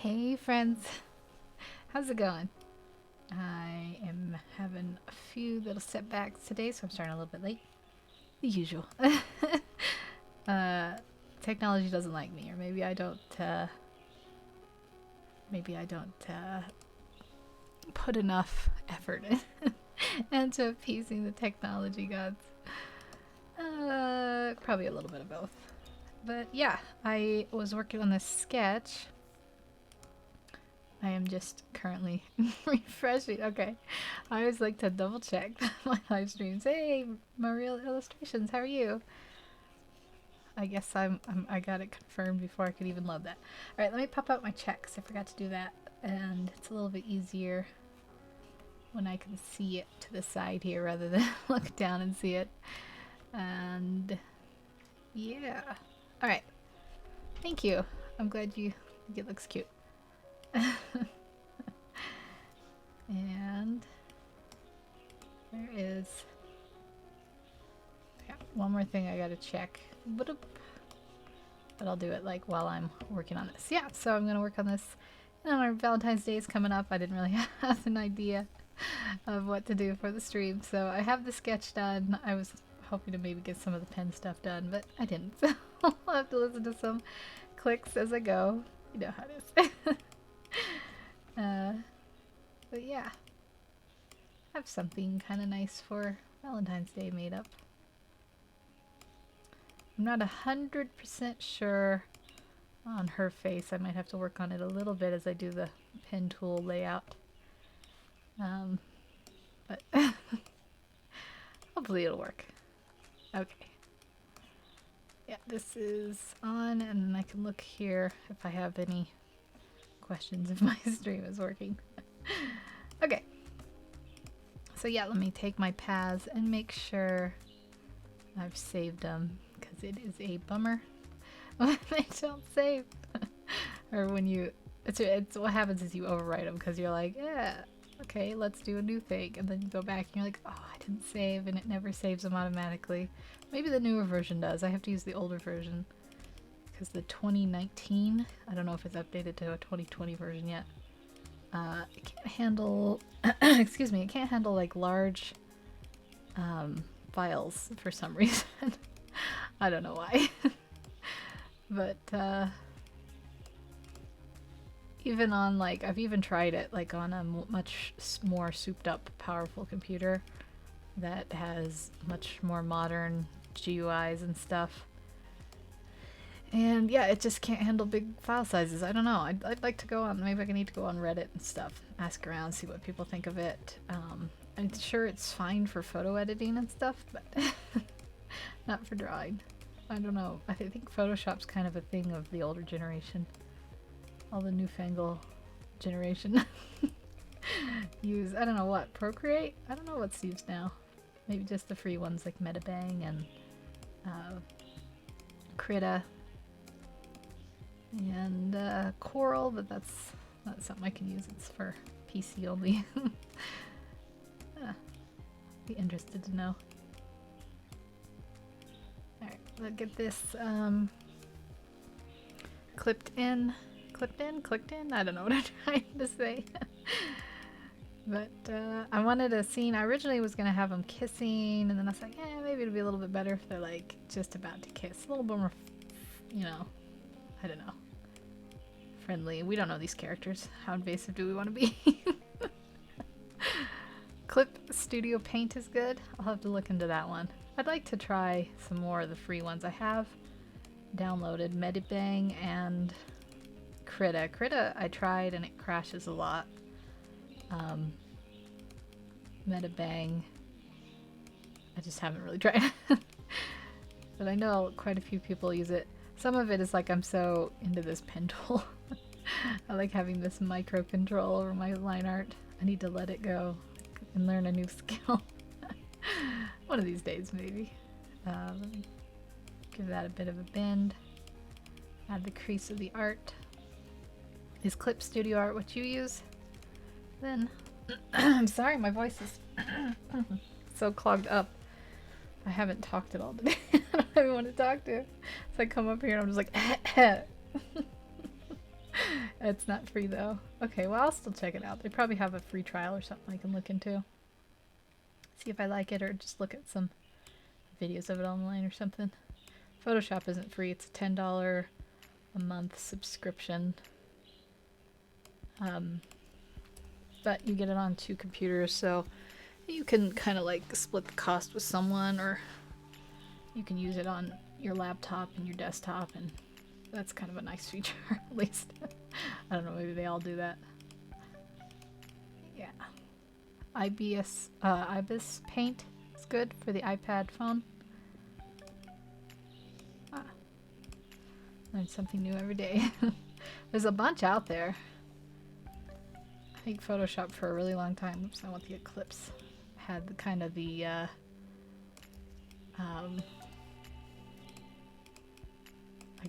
Hey friends, how's it going? I am having a few little setbacks today, so I'm starting a little bit late. The usual. uh, Technology doesn't like me, or maybe I don't put enough effort into appeasing the technology gods. Probably a little bit of both. But yeah, I was working on this sketch. I am just currently refreshing. Okay. I always like to double check my live streams. Hey, Maria Illustrations, how are you? I guess I got it confirmed before I could even load that. All right, let me pop out my checks. I forgot to do that, and it's a little bit easier when I can see it to the side here rather than look down and see it. And yeah. All right. Thank you. I'm glad you think it looks cute. And there is one more thing I gotta check, but I'll do it like while I'm working on this. Yeah, so I'm gonna work on this. Our Valentine's Day is coming up. I didn't really have an idea of what to do for the stream, so I have the sketch done. I was hoping to maybe get some of the pen stuff done, but I didn't. So I'll have to listen to some clicks as I go. You know how it is. But yeah, I have something kind of nice for Valentine's Day made up. I'm not 100% sure on her face. I might have to work on it a little bit as I do the pen tool layout. But hopefully it'll work. Okay. Yeah, this is on, and I can look here if I have any questions if my stream is working. Okay. So yeah, let me take my paths and make sure I've saved them, because it is a bummer when they don't save. Or when it's what happens is you overwrite them because you're like, yeah, okay, let's do a new thing, and then you go back and you're like, oh, I didn't save, and it never saves them automatically. Maybe the newer version does. I have to use the older version because the 2019, I don't know if it's updated to a 2020 version yet. It can't handle excuse me, it can't handle like large files for some reason. I don't know why. But even on like, I've even tried it like on a much more souped up powerful computer that has much more modern GUIs and stuff. And yeah, it just can't handle big file sizes. I don't know. I'd like to go on, maybe I need to go on Reddit and stuff, ask around, see what people think of it. I'm sure it's fine for photo editing and stuff, but not for drawing. I don't know. I think Photoshop's kind of a thing of the older generation. All the newfangled generation use, I don't know what, Procreate? I don't know what's used now. Maybe just the free ones like Metabang and Krita. And Coral, but that's not something I can use. It's for PC only. Be interested to know. Alright, let's get this clicked in? I don't know what I'm trying to say. But I wanted a scene. I originally was going to have them kissing, and then I was like, maybe it'd be a little bit better if they're like just about to kiss. A little bit more, you know, I don't know, friendly. We don't know these characters. How invasive do we want to be? Clip Studio Paint is good. I'll have to look into that one. I'd like to try some more of the free ones. I have downloaded Medibang and Krita. Krita I tried and it crashes a lot. Medibang, I just haven't really tried. But I know quite a few people use it. Some of it is like, I'm so into this pen tool. I like having this micro control over my line art. I need to let it go and learn a new skill. One of these days, maybe. Let me give that a bit of a bend. Add the crease of the art. Is Clip Studio Art what you use? Then, I'm sorry, my voice is so clogged up. I haven't talked at all today. I don't even want to talk to. So I come up here and I'm just like, It's not free though. Okay, well I'll still check it out. They probably have a free trial or something I can look into. See if I like it or just look at some videos of it online or something. Photoshop isn't free. It's a $10 a month subscription. But you get it on 2 computers, so you can kind of like split the cost with someone, or you can use it on your laptop and your desktop, and that's kind of a nice feature, at least. I don't know, maybe they all do that. Yeah. Ibis Paint is good for the iPad phone. Ah. Learn something new every day. There's a bunch out there. I think Photoshop for a really long time, oops, I want the eclipse, had the kind of the I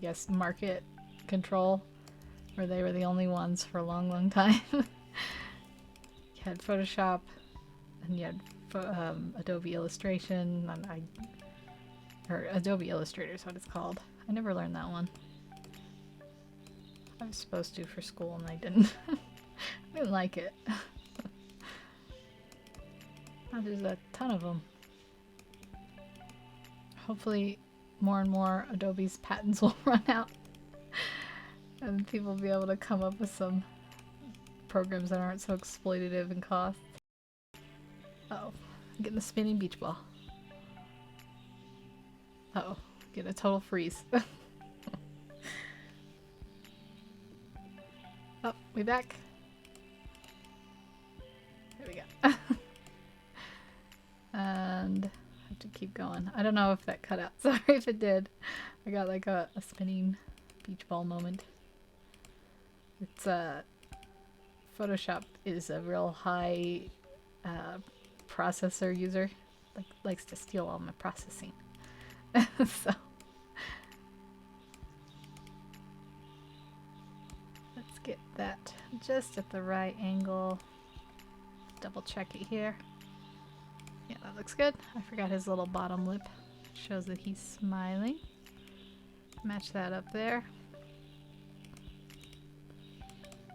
guess market control, where they were the only ones for a long time. You had Photoshop, and you had Adobe Illustration, and or Adobe Illustrator is what it's called. I never learned that one. I was supposed to for school and I didn't. I didn't like it. Oh, there's a ton of them. Hopefully more and more Adobe's patents will run out and people will be able to come up with some programs that aren't so exploitative in cost. Uh-oh, I'm getting a spinning beach ball. Uh-oh, getting a total freeze. Oh, we back. There we go. And I have to keep going. I don't know if that cut out. Sorry if it did. I got like a spinning beach ball moment. It's Photoshop is a real high processor user. Likes to steal all my processing. So let's get that just at the right angle. Double check it here. Yeah, that looks good. I forgot his little bottom lip. Shows that he's smiling. Match that up there.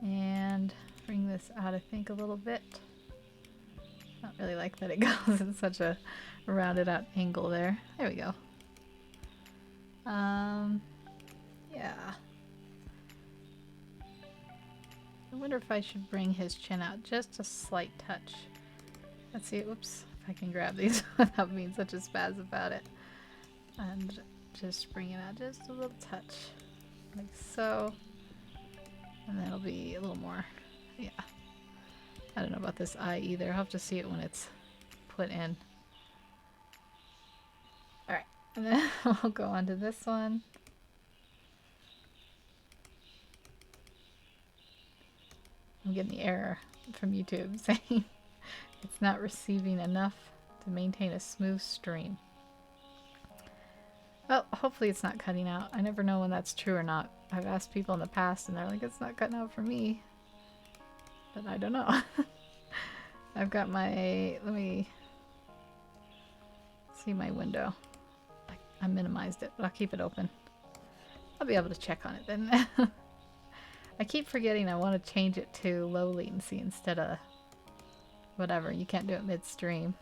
And bring this out, I think, a little bit. I don't really like that it goes in such a rounded out angle there. There we go. Yeah. I wonder if I should bring his chin out just a slight touch. Let's see, whoops, if I can grab these without being such a spaz about it. And just bring it out just a little touch. Like so. And that'll be a little more, yeah. I don't know about this eye either. I'll have to see it when it's put in. Alright, and then I'll go on to this one. I'm getting the error from YouTube saying it's not receiving enough to maintain a smooth stream. Well, hopefully it's not cutting out. I never know when that's true or not. I've asked people in the past and they're like, it's not cutting out for me. But I don't know. I've got my, let me see my window. I minimized it, but I'll keep it open. I'll be able to check on it then. I keep forgetting I want to change it to low latency instead of whatever. You can't do it midstream.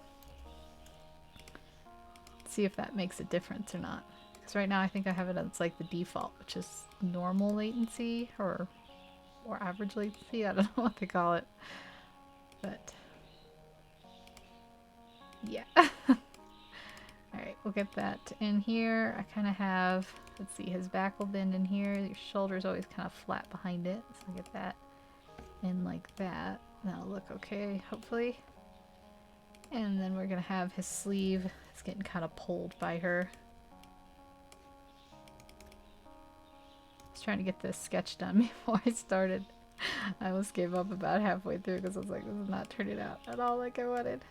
See if that makes a difference or not. Because right now I think I have it as like the default, which is normal latency or average latency. I don't know what they call it. But yeah. Alright, we'll get that in here. I kind of have, let's see, his back will bend in here. Your shoulder's always kind of flat behind it. So I'll get that in like that. That'll look okay, hopefully. And then we're going to have his sleeve. It's getting kind of pulled by her. I was trying to get this sketch done before I started. I almost gave up about halfway through because I was like, this is not turning out at all like I wanted.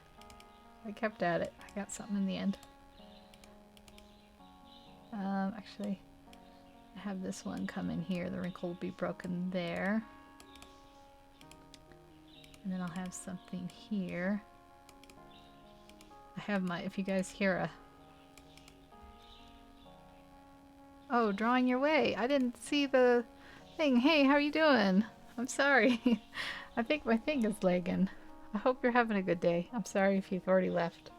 I kept at it. I got something in the end. Actually, I have this one come in here. The wrinkle will be broken there. And then I'll have something here. I have my, if you guys hear a... Oh, drawing your way. I didn't see the thing. Hey, how are you doing? I'm sorry. I think my thing is lagging. I hope you're having a good day. I'm sorry if you've already left.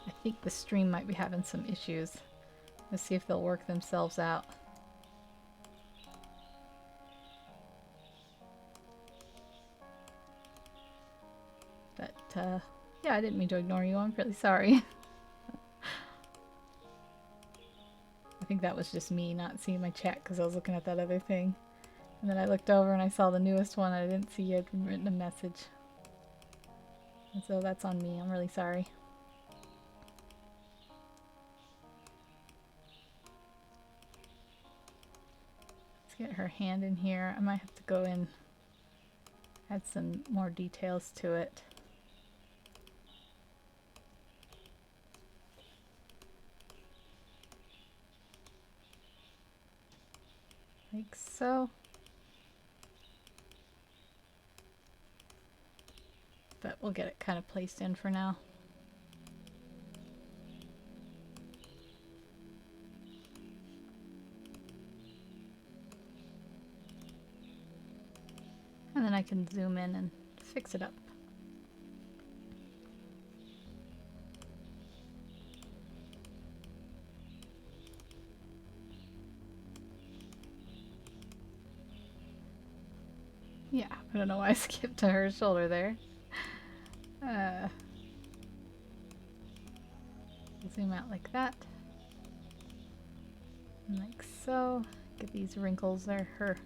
I think the stream might be having some issues. Let's see if they'll work themselves out. But, yeah, I didn't mean to ignore you. I'm really sorry. I think that was just me not seeing my chat because I was looking at that other thing. And then I looked over and I saw the newest one and I didn't see you had written a message. And so that's on me. I'm really sorry. Let's get her hand in here. I might have to go in, add some more details to it. Like so. But we'll get it kind of placed in for now. And then I can zoom in and fix it up. Yeah, I don't know why I skipped to her shoulder there. Zoom out like that. And like so. Get these wrinkles there her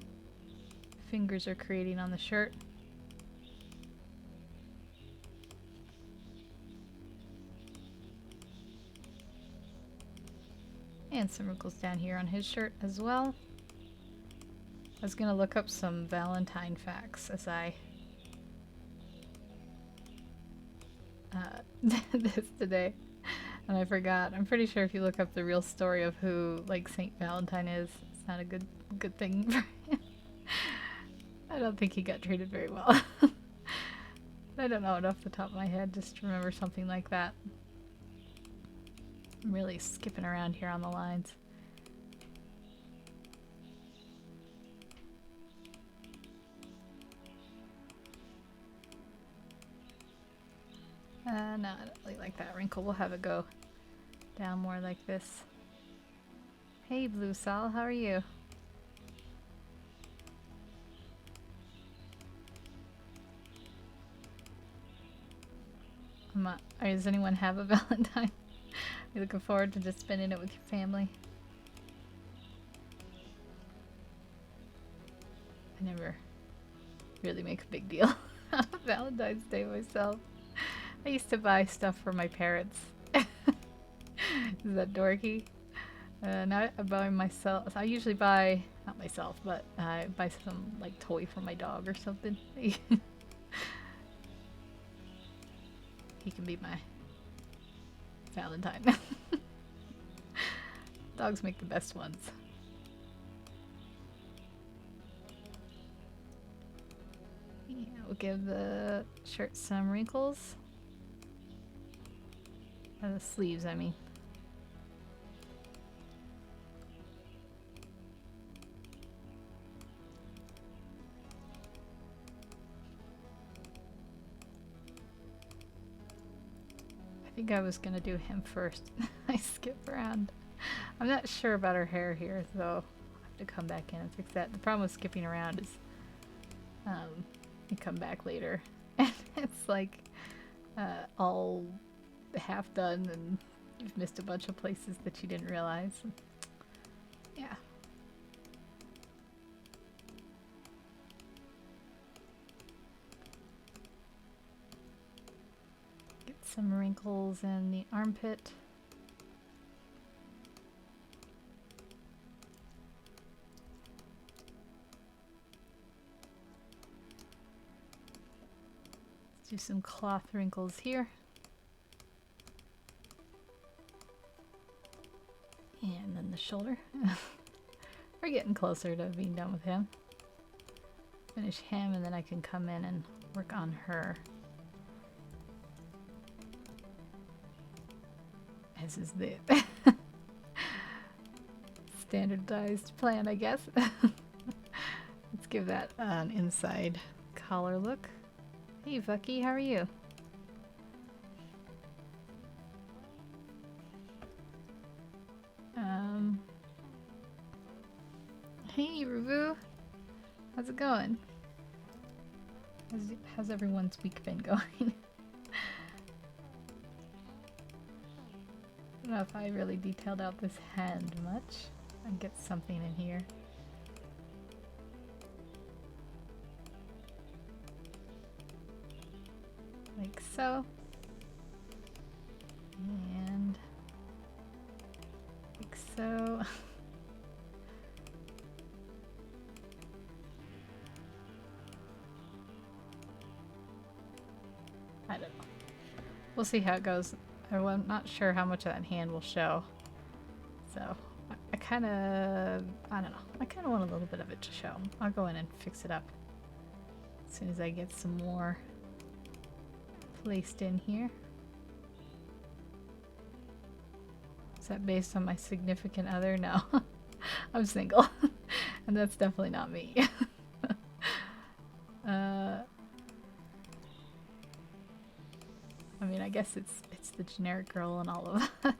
fingers are creating on the shirt. And some wrinkles down here on his shirt as well. I was gonna look up some Valentine facts as I did this today. And I forgot. I'm pretty sure if you look up the real story of who like Saint Valentine is, it's not a good thing for him. I don't think he got treated very well. I don't know it off the top of my head, just remember something like that. I'm really skipping around here on the lines. No, I don't really like that wrinkle. We'll have it go down more like this. Hey, Blue Sol, how are you? Does anyone have a Valentine? Are you looking forward to just spending it with your family? I never really make a big deal out of Valentine's Day myself. I used to buy stuff for my parents. Is that dorky? Now I buy myself. I usually buy, not myself, but I buy some like toy for my dog or something. He can be my Valentine. Dogs make the best ones. Yeah, we'll give the shirt some wrinkles. The sleeves, I mean. I think I was gonna do him first. I skip around. I'm not sure about her hair here, so I'll have to come back in and fix that. The problem with skipping around is you come back later and it's like all half done and you've missed a bunch of places that you didn't realize. Yeah. Get some wrinkles in the armpit. Let's do some cloth wrinkles here. And then the shoulder. We're getting closer to being done with him. Finish him and then I can come in and work on her. As is the standardized plan, I guess. Let's give that an inside collar look. Hey, Vucky, how are you? Hey, Rubu. How's it going? How's everyone's week been going? I don't know if I really detailed out this hand much. I'll get something in here. Like so. And like so. I don't know. We'll see how it goes. I'm not sure how much of that hand will show. So I kind of, I don't know. I kind of want a little bit of it to show. I'll go in and fix it up as soon as I get some more placed in here. Is that based on my significant other? No. I'm single. And that's definitely not me. I mean, I guess it's the generic girl in all of us.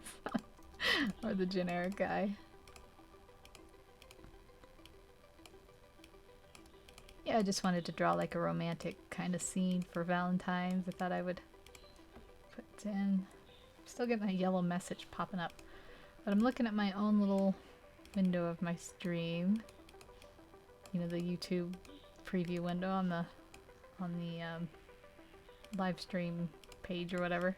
Or the generic guy. Yeah, I just wanted to draw like a romantic kind of scene for Valentine's. I thought I would put in. Still getting that yellow message popping up. But I'm looking at my own little window of my stream. You know, the YouTube preview window on the live stream page or whatever.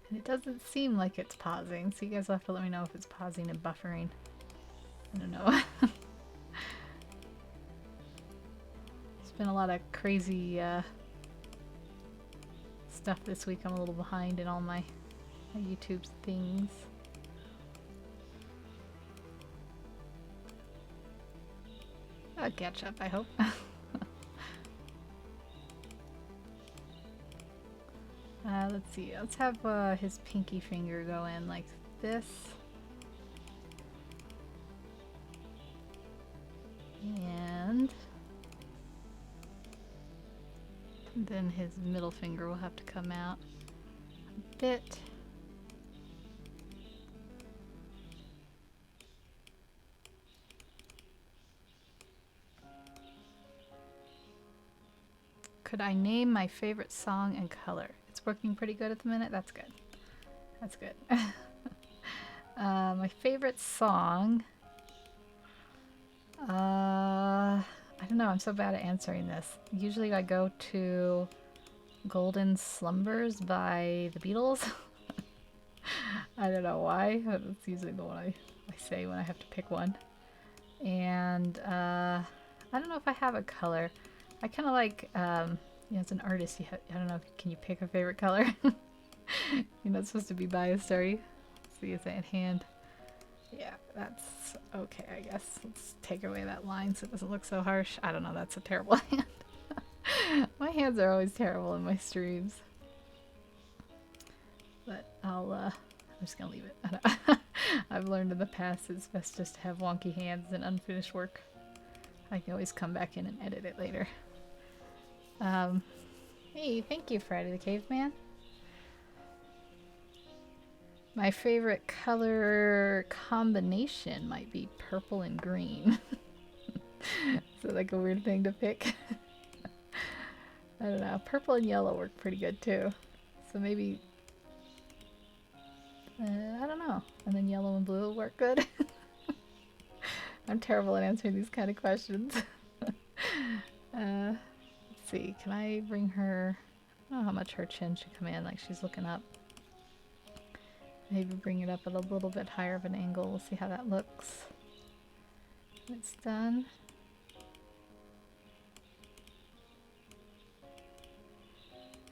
And it doesn't seem like it's pausing, so you guys will have to let me know if it's pausing and buffering. I don't know. It's been a lot of crazy stuff this week. I'm a little behind in all my YouTube things. I'll catch up, I hope. Let's see. Let's have his pinky finger go in like this. And then his middle finger will have to come out a bit. Could I name my favorite song and color? It's working pretty good at the minute. That's good. That's good. My favorite song. I don't know. I'm so bad at answering this. Usually I go to Golden Slumbers by the Beatles. I don't know why. That's usually the one I say when I have to pick one. And I don't know if I have a color. I kind of like, you know, as an artist, I don't know, can you pick a favorite color? You're not supposed to be biased, are you? See, is that in hand? Yeah, that's okay, I guess. Let's take away that line so it doesn't look so harsh. I don't know, that's a terrible hand. My hands are always terrible in my streams. But I'm just gonna leave it. I've learned in the past it's best just to have wonky hands and unfinished work. I can always come back in and edit it later. Hey, thank you, Friday the Caveman. My favorite color combination might be purple and green. So like a weird thing to pick. I don't know. Purple and yellow work pretty good too. So maybe, I don't know. And then yellow and blue will work good. I'm terrible at answering these kind of questions. Let's see. Can I bring her? I don't know how much her chin should come in. Like she's looking up. Maybe bring it up at a little bit higher of an angle. We'll see how that looks when it's done.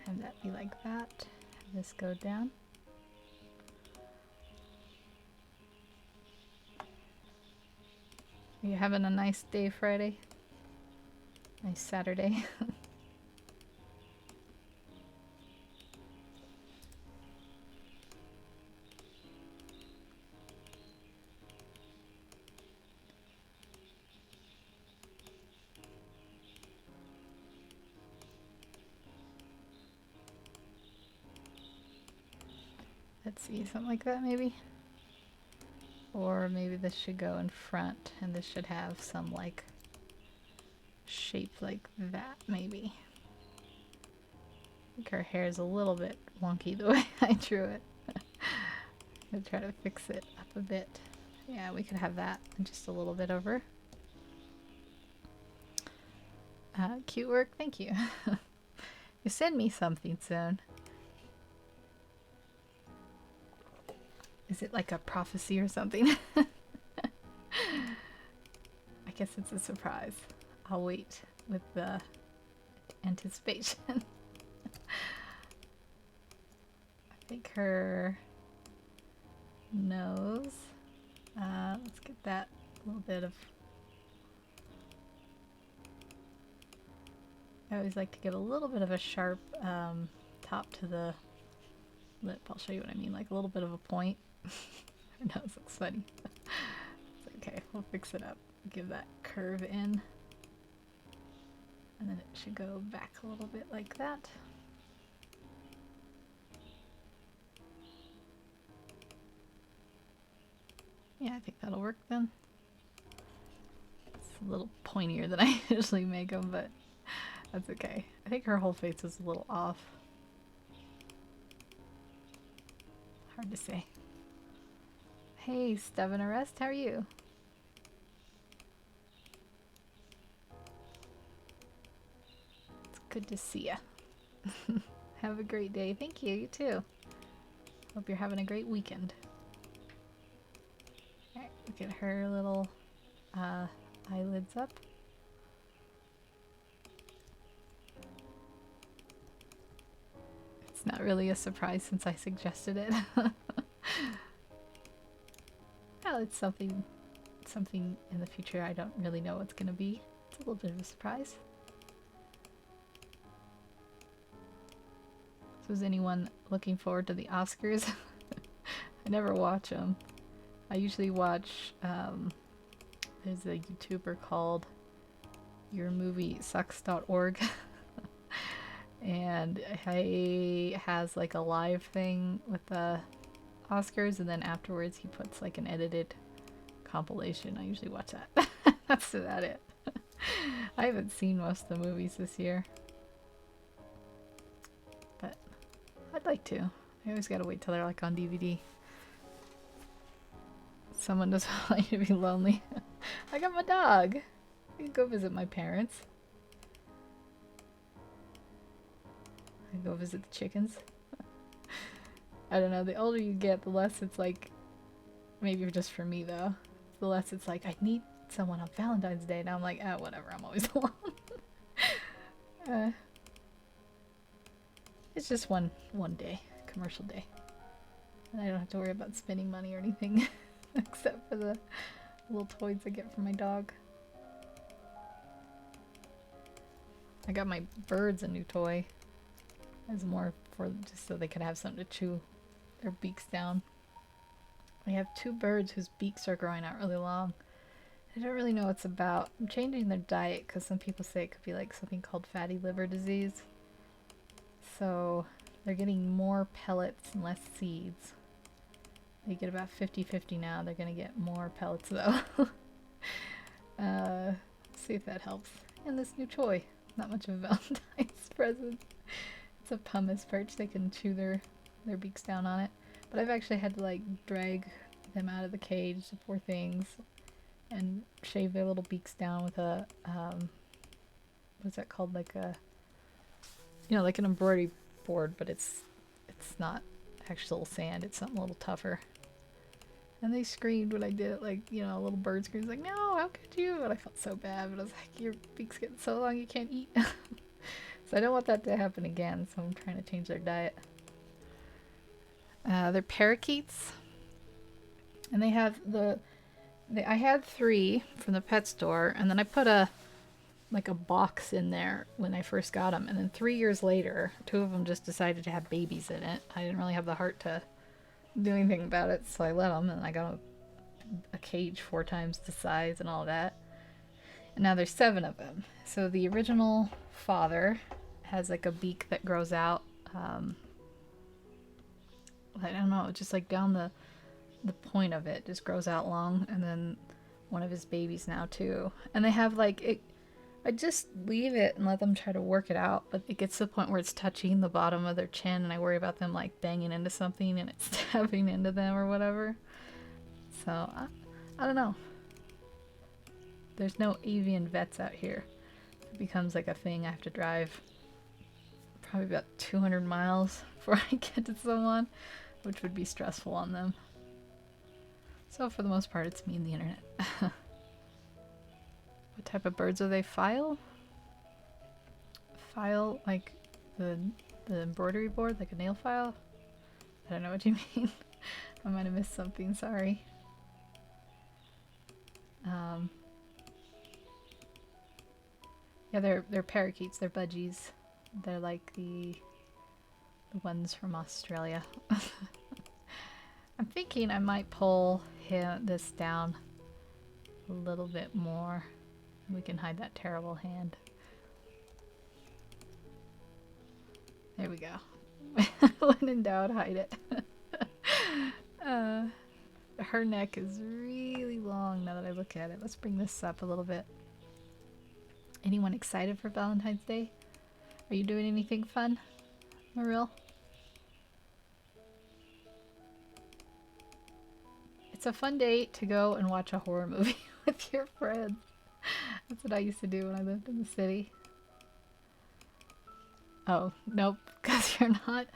Have that be like that. Have this go down. Are you having a nice day, Friday? Nice Saturday. Let's see, something like that maybe? Or maybe this should go in front and this should have some like shape like that maybe. I think her hair is a little bit wonky the way I drew it. I'm gonna try to fix it up a bit. Yeah, we could have that and just a little bit over. Cute work, thank you. You send me something soon. Is it like a prophecy or something? I guess it's a surprise. I'll wait with the anticipation. I think her nose. Let's get that little bit of... I always like to give a little bit of a sharp top to the lip. I'll show you what I mean, like a little bit of a point. Her nose looks funny. It's okay, we'll fix it up. Give that curve in. And then it should go back a little bit like that. Yeah, I think that'll work then. It's a little pointier than I usually make them, but that's okay. I think her whole face is a little off. Hard to say. Hey, Stubborn Arrest, how are you? It's good to see ya. Have a great day. Thank you, you too. Hope you're having a great weekend. Alright, look at her little eyelids up. It's not really a surprise since I suggested it. Well, it's something in the future. I don't really know what's gonna be. It's a little bit of a surprise. So is anyone looking forward to the Oscars? I never watch them. I usually watch, there's a YouTuber called yourmoviesucks.org and he has like a live thing with the Oscars, and then afterwards he puts like an edited compilation. I usually watch that. That's about it. I haven't seen most of the movies this year, but I'd like to. I always gotta wait till they're like on DVD. Someone doesn't want you to be lonely. I got my dog. I can go visit my parents. I can go visit the chickens. I don't know, the older you get, the less it's like, maybe just for me though, the less it's like, I need someone on Valentine's Day. Now I'm like, ah, whatever, I'm always alone. It's just one day, commercial day. And I don't have to worry about spending money or anything, except for the little toys I get from my dog. I got my birds a new toy. It's more for just so they could have something to chew their beaks down. We have two birds whose beaks are growing out really long. I don't really know what it's about. I'm changing their diet because some people say it could be like something called fatty liver disease. So they're getting more pellets and less seeds. They get about 50-50 now. They're gonna get more pellets though. See if that helps. And this new toy. Not much of a Valentine's present. It's a pumice perch. They can chew their beaks down on it. But I've actually had to like drag them out of the cage, the poor things, and shave their little beaks down with a, what's that called? Like a, you know, like an embroidery board, but it's not actual sand. It's something a little tougher. And they screamed when I did it, like, you know, a little bird screams like, no, how could you? And I felt so bad, but I was like, your beak's getting so long you can't eat. So I don't want that to happen again, so I'm trying to change their diet. They're parakeets. And they have I had 3 from the pet store, and then I put a box in there when I first got them. And then 3 years later, 2 of them just decided to have babies in it. I didn't really have the heart to do anything about it, so I let them, and I got a cage 4 times the size and all that. And now there's 7 of them. So the original father has like a beak that grows out I don't know, just like down the point of it just grows out long, and then one of his babies now too. And they have like it. I just leave it and let them try to work it out, but it gets to the point where it's touching the bottom of their chin, and I worry about them like banging into something and it's stabbing into them or whatever. So I don't know. There's no avian vets out here. It becomes like a thing I have to drive probably about 200 miles before I get to someone, which would be stressful on them. So for the most part, it's me and the internet. What type of birds are they? File? File, like the embroidery board, like a nail file? I don't know what you mean. I might have missed something, sorry. Yeah, they're parakeets, they're budgies. They're like the ones from Australia. I'm thinking I might pull this down a little bit more. We can hide that terrible hand. There we go. When in doubt, hide it. Her neck is really long now that I look at it. Let's bring this up a little bit. Anyone excited for Valentine's Day? Are you doing anything fun, Maril? It's a fun day to go and watch a horror movie with your friends. That's what I used to do when I lived in the city. Oh, nope, because you're not.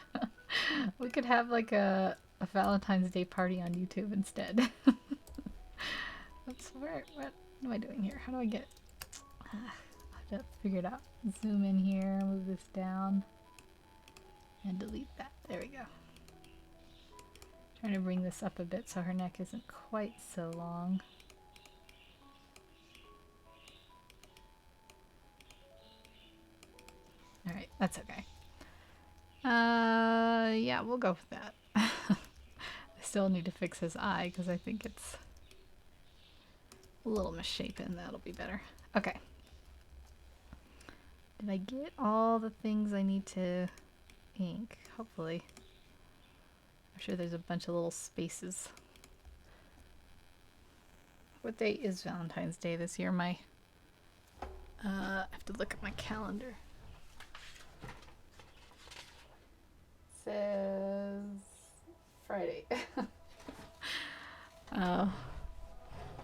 We could have like a Valentine's Day party on YouTube instead. That's what am I doing here? How do I get... I have to figure it out. Zoom in here, move this down, and delete that. There we go. Trying to bring this up a bit so her neck isn't quite so long. Alright, that's okay. Yeah, we'll go with that. I still need to fix his eye because I think it's a little misshapen. That'll be better. Okay. Did I get all the things I need to ink? Hopefully. I'm sure there's a bunch of little spaces. What day is Valentine's Day this year? I have to look at my calendar. Says Friday. Oh,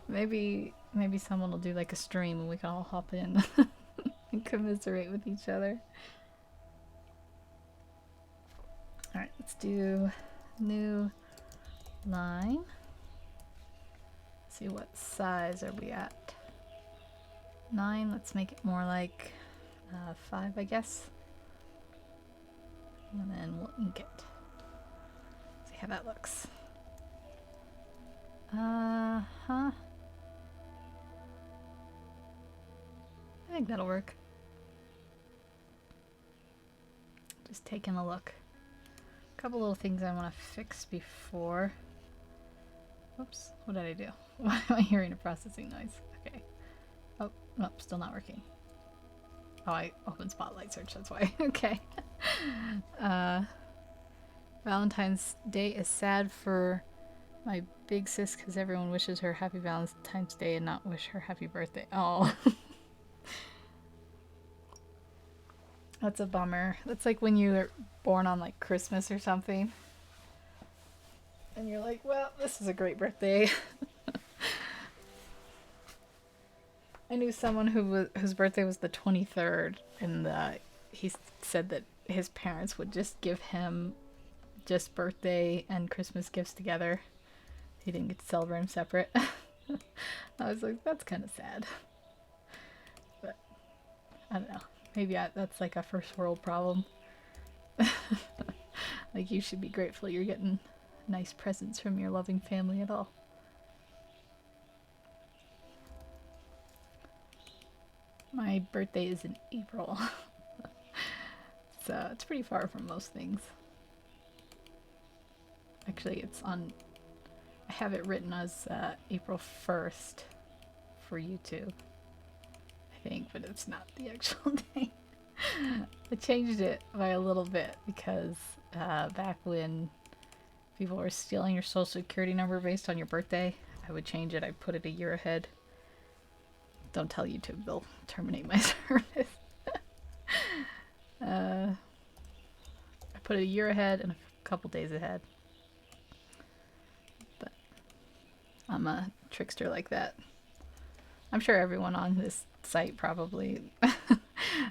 maybe someone will do like a stream and we can all hop in and commiserate with each other. All right, let's do new line. Let's see, what size are we at? 9. Let's make it more like 5, I guess. And then we'll ink it. See how that looks. I think that'll work. Just taking a look. A couple little things I want to fix before. Oops, what did I do? Why am I hearing a processing noise? Okay. Oh, nope, still not working. Oh, I opened Spotlight Search, that's why. Okay. Valentine's Day is sad for my big sis because everyone wishes her happy Valentine's Day and not wish her happy birthday. Oh. That's a bummer. That's like when you were born on like Christmas or something. And you're like, well, this is a great birthday. I knew someone whose birthday was the 23rd, and he said that his parents would just give him just birthday and Christmas gifts together. He didn't get to celebrate them separate. I was like, that's kind of sad. But I don't know. Maybe that's like a first world problem. Like, you should be grateful you're getting nice presents from your loving family at all. My birthday is in April. So it's pretty far from most things. Actually, it's on... I have it written as April 1st for YouTube. I think, but it's not the actual date. I changed it by a little bit because back when people were stealing your social security number based on your birthday, I would change it. I'd put it a year ahead. Don't tell YouTube, they'll terminate my service. I put it a year ahead and a couple days ahead. But I'm a trickster like that. I'm sure everyone on this site probably...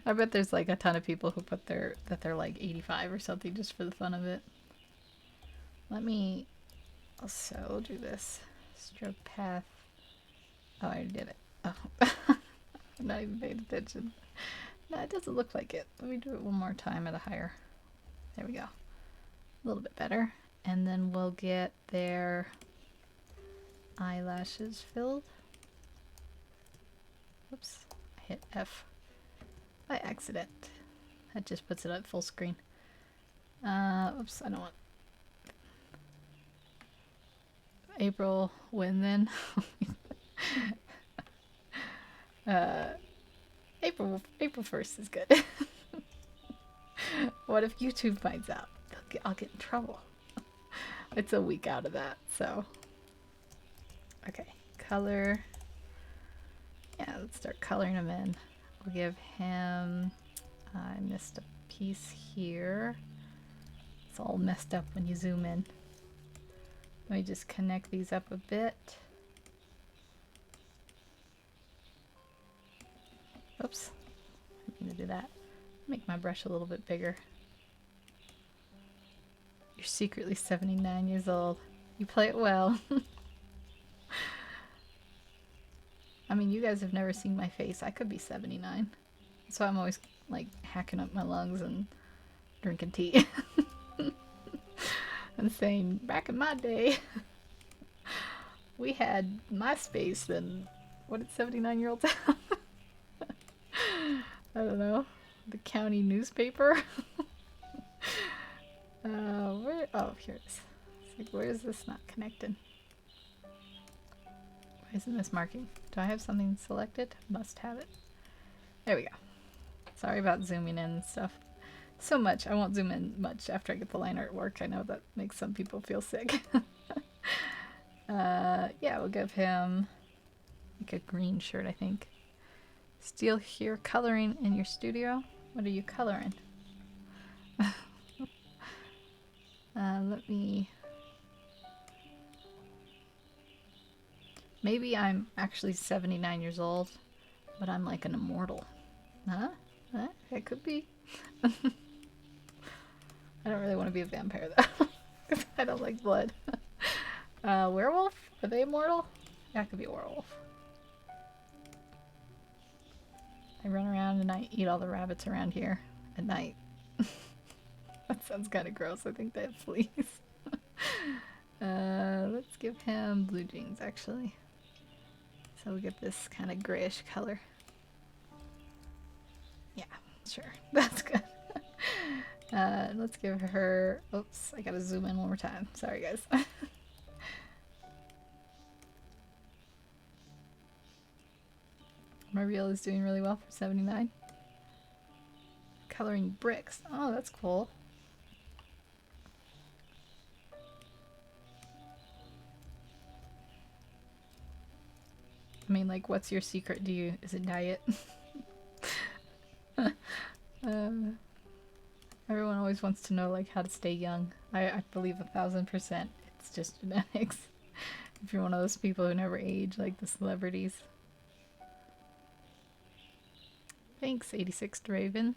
I bet there's like a ton of people who put that they're like 85 or something just for the fun of it. Let me also do this. Stroke path. Oh, I already did it. Oh. I'm not even paying attention. No, it doesn't look like it. Let me do it one more time at a higher. There we go. A little bit better. And then we'll get their eyelashes filled. Oops. I hit F by accident. That just puts it at full screen. Oops, I don't want... April, when then? April 1st is good. What if YouTube finds out? I'll get in trouble. It's a week out of that, so. Okay, color. Yeah, let's start coloring him in. We'll give him, I missed a piece here. It's all messed up when you zoom in. Let me just connect these up a bit. Oops, I need to do that. Make my brush a little bit bigger. You're secretly 79 years old. You play it well. I mean, you guys have never seen my face. I could be 79. So I'm always like hacking up my lungs and drinking tea. And saying, back in my day, we had MySpace and what did 79-year-olds have? I don't know. The county newspaper? Where? Oh, here it is. It's like, where is this not connected? Why isn't this marking? Do I have something selected? Must have it. There we go. Sorry about zooming in and stuff. So much. I won't zoom in much after I get the line art work. I know that makes some people feel sick. Yeah, we'll give him like a green shirt, I think. Still here coloring in your studio. What are you coloring? Let me... Maybe I'm actually 79 years old, but I'm like an immortal. Huh? Huh? It could be. I don't really want to be a vampire though, because I don't like blood. Werewolf? Are they immortal? Yeah, I could be a werewolf. I run around and I eat all the rabbits around here at night. That sounds kind of gross. I think they have fleas. Let's give him blue jeans actually. So we'll get this kind of grayish color. Yeah, sure. That's good. Let's give her... Oops, I gotta zoom in one more time. Sorry, guys. My reel is doing really well for 79. Coloring bricks. Oh, that's cool. I mean, like, what's your secret? Is it diet? Everyone always wants to know, like, how to stay young. I believe 1000% it's just genetics. If you're one of those people who never age, like the celebrities. Thanks, 86 Draven.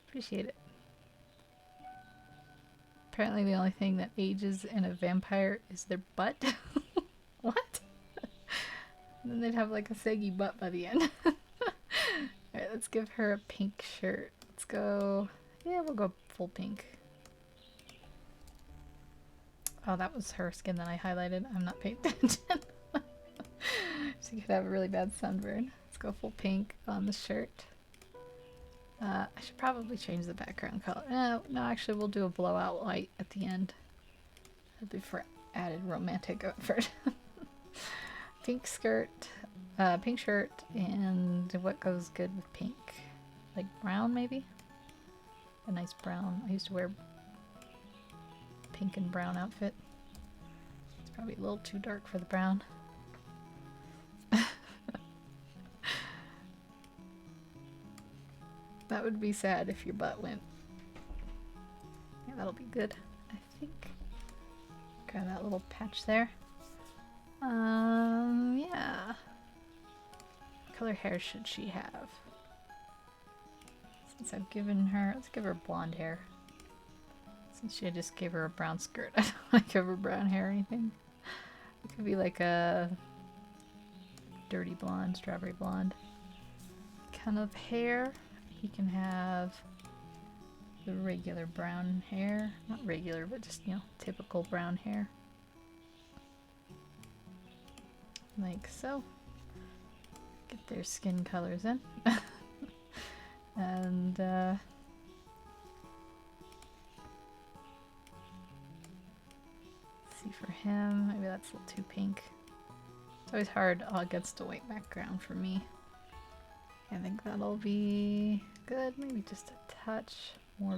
Appreciate it. Apparently the only thing that ages in a vampire is their butt. What? And then they'd have like a saggy butt by the end. Alright, let's give her a pink shirt. Let's go... Yeah, we'll go full pink. Oh, that was her skin that I highlighted. I'm not paying attention. She could have a really bad sunburn. Let's go full pink on the shirt. I should probably change the background color. No, actually we'll do a blowout light at the end. That'll be for added romantic effort. Pink skirt, pink shirt, and what goes good with pink? Like brown maybe? A nice brown. I used to wear pink and brown outfit. It's probably a little too dark for the brown. That would be sad if your butt went. Yeah, that'll be good, I think. Grab that little patch there. Yeah. What color hair should she have? Since I've given her, let's give her blonde hair. Since she just gave her a brown skirt, I don't want to give her brown hair or anything. It could be like a dirty blonde, strawberry blonde kind of hair. He can have the regular brown hair. Not regular, but just, you know, typical brown hair. Like so. Get their skin colors in. And, see for him, maybe that's a little too pink. It's always hard against a white background for me. I think that'll be good. Maybe just a touch more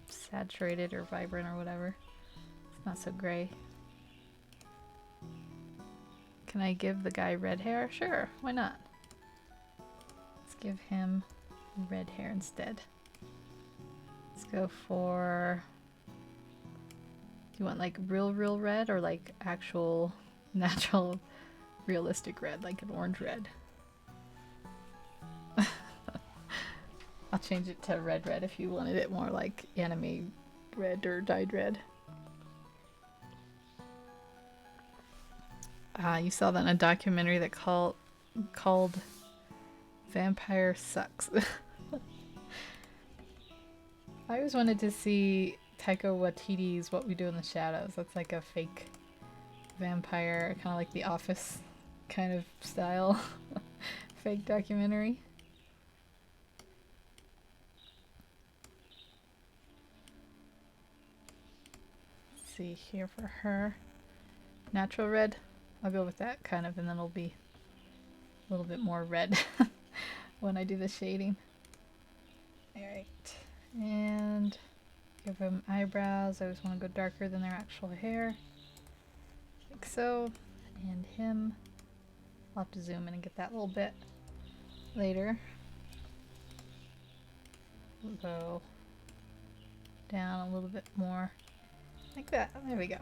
saturated or vibrant or whatever. It's not so gray. Can I give the guy red hair? Sure, why not? Let's give him red hair instead. Let's go for... Do you want like real red or like actual natural realistic red, like an orange red? I'll change it to red if you wanted it more like anime red or dyed red. You saw that in a documentary that called Vampire Sucks. I always wanted to see Taika Waititi's What We Do in the Shadows. That's like a fake vampire, kind of like The Office kind of style fake documentary. Let's see here for her. Natural red. I'll go with that kind of, and then it'll be a little bit more red when I do the shading. Alright. And give them eyebrows. I always want to go darker than their actual hair. Like so. And him. I'll have to zoom in and get that little bit later. We'll go down a little bit more. Like that. There we go.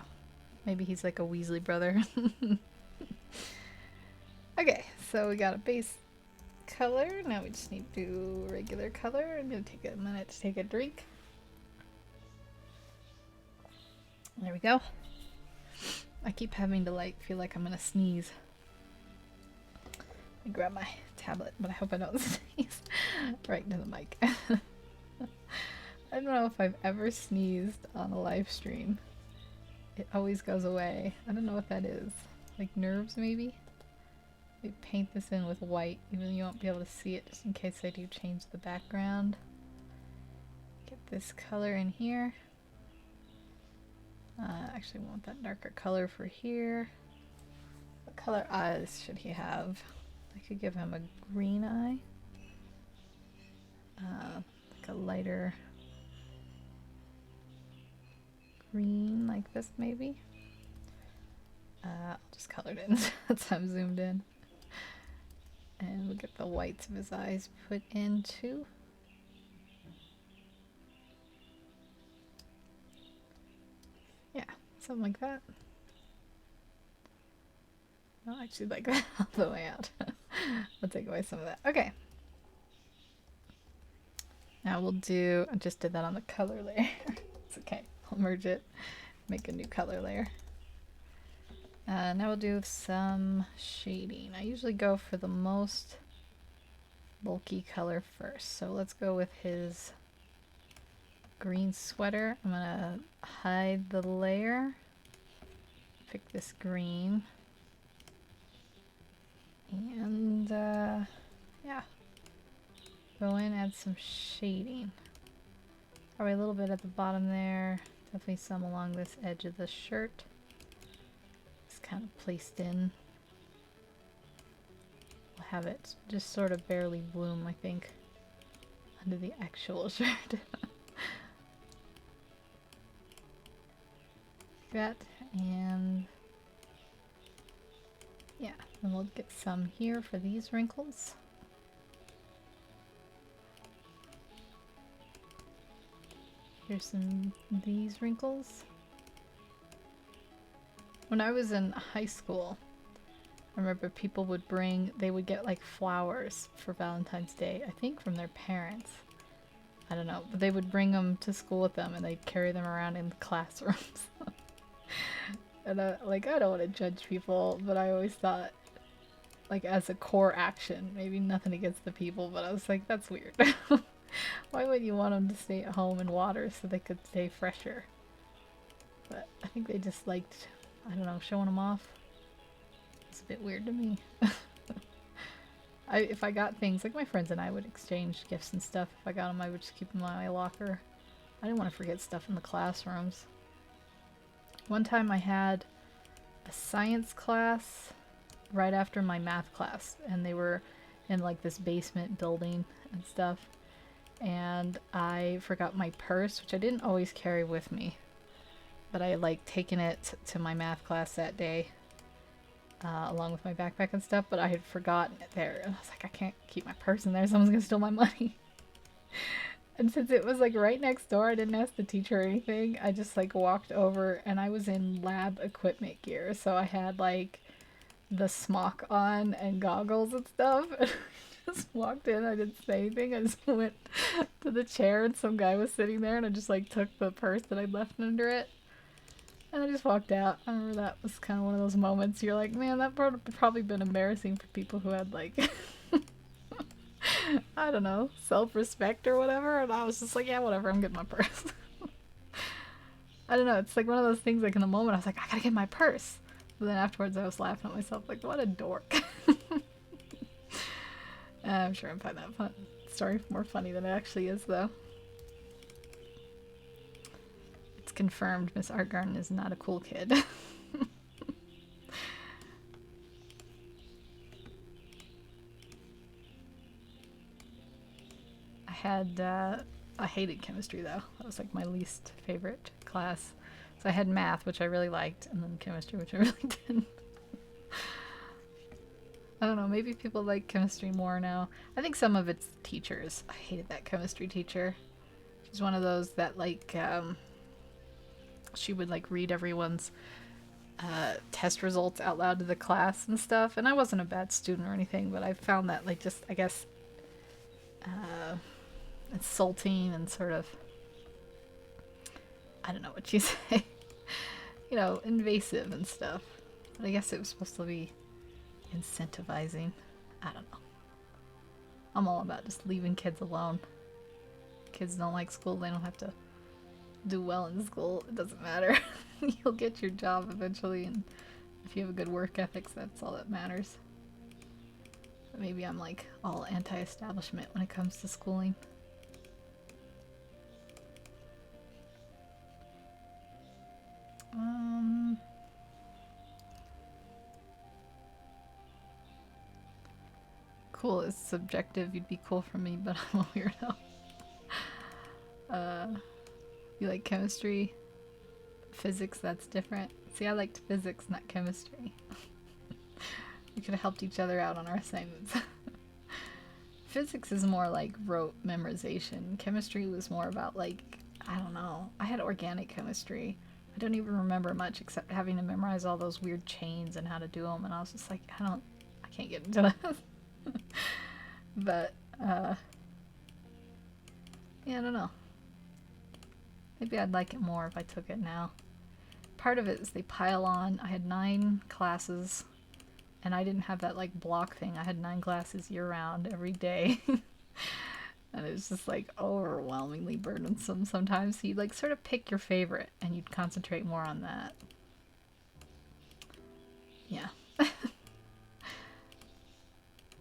Maybe he's like a Weasley brother. Okay, so we got a base color. Now we just need to do regular color. I'm going to take a minute to take a drink. There we go. I keep having to like feel like I'm going to sneeze. Let me grab my tablet, but I hope I don't sneeze right into the mic. I don't know if I've ever sneezed on a live stream. It always goes away. I don't know what that is. Like nerves, maybe? We paint this in with white, even though you won't be able to see it, just in case I do change the background. Get this color in here. Actually, I want that darker color for here. What color eyes should he have? I could give him a green eye. Like a lighter green, like this maybe. I'll just color it in since I'm zoomed in. And we'll get the whites of his eyes put in too. Yeah, something like that. No, actually like that all the way out. We'll take away some of that. Okay. Now we'll do, I just did that on the color layer. It's okay. I'll merge it, make a new color layer. Now we'll do some shading. I usually go for the most bulky color first. So let's go with his green sweater. I'm gonna hide the layer. Pick this green. And yeah. Go in, add some shading. Probably a little bit at the bottom there. Definitely some along this edge of the shirt. Kind of placed in. We'll have it just sort of barely bloom, I think, under the actual shirt. that, and yeah, and we'll get some here for these wrinkles. Here's some these wrinkles. When I was in high school, I remember people would they would get like flowers for Valentine's Day, I think from their parents. I don't know, but they would bring them to school with them and they'd carry them around in the classrooms. And I don't want to judge people, but I always thought, like, as a core action, maybe nothing against the people, but I was like, that's weird. Why would you want them to stay at home and water so they could stay fresher? But I think they just liked, I don't know, showing them off. It's a bit weird to me. If I got things, like my friends and I would exchange gifts and stuff. If I got them, I would just keep them in my locker. I didn't want to forget stuff in the classrooms. One time I had a science class right after my math class, and they were in like this basement building and stuff, and I forgot my purse, which I didn't always carry with me, but I had like taken it to my math class that day along with my backpack and stuff, but I had forgotten it there, and I was like, I can't keep my purse in there, someone's gonna steal my money. And since it was like right next door, I didn't ask the teacher or anything. I just like walked over, and I was in lab equipment gear. So I had like the smock on and goggles and stuff. And I just walked in. I didn't say anything. I just went to the chair, and some guy was sitting there, and I just like took the purse that I'd left under it. And I just walked out. I remember that was kind of one of those moments you're like, man, that would have probably been embarrassing for people who had like... I don't know, self-respect or whatever, and I was just like, yeah, whatever, I'm getting my purse. I don't know, it's like one of those things, like in the moment I was like, I gotta get my purse, but then afterwards I was laughing at myself like, what a dork. I'm sure I find that story more funny than it actually is, though. It's confirmed Miss Artgarden is not a cool kid. I hated chemistry though. That was like my least favorite class. So I had math, which I really liked, and then chemistry, which I really didn't. I don't know, maybe people like chemistry more now. I think some of it's teachers. I hated that chemistry teacher. She's one of those that like, she would like read everyone's test results out loud to the class and stuff. And I wasn't a bad student or anything, but I found that like just, I guess, insulting and sort of, I don't know what you say, you know, invasive and stuff. But I guess it was supposed to be incentivizing. I don't know. I'm all about just leaving kids alone. Kids don't like school, they don't have to do well in school. It doesn't matter. You'll get your job eventually, and if you have a good work ethics, that's all that matters. But maybe I'm like all anti-establishment when it comes to schooling. Cool is subjective. You'd be cool for me, but I'm a weirdo. You like chemistry? Physics, that's different. See, I liked physics, not chemistry. We could have helped each other out on our assignments. Physics is more like rote memorization. Chemistry was more about like, I don't know. I had organic chemistry. I don't even remember much except having to memorize all those weird chains and how to do them, and I was just like, I can't get into that. But, yeah, I don't know. Maybe I'd like it more if I took it now. Part of it is they pile on. I had 9 classes, and I didn't have that, like, block thing. I had 9 classes year-round every day. And it was just, like, overwhelmingly burdensome sometimes. So you'd, like, sort of pick your favorite, and you'd concentrate more on that. Yeah.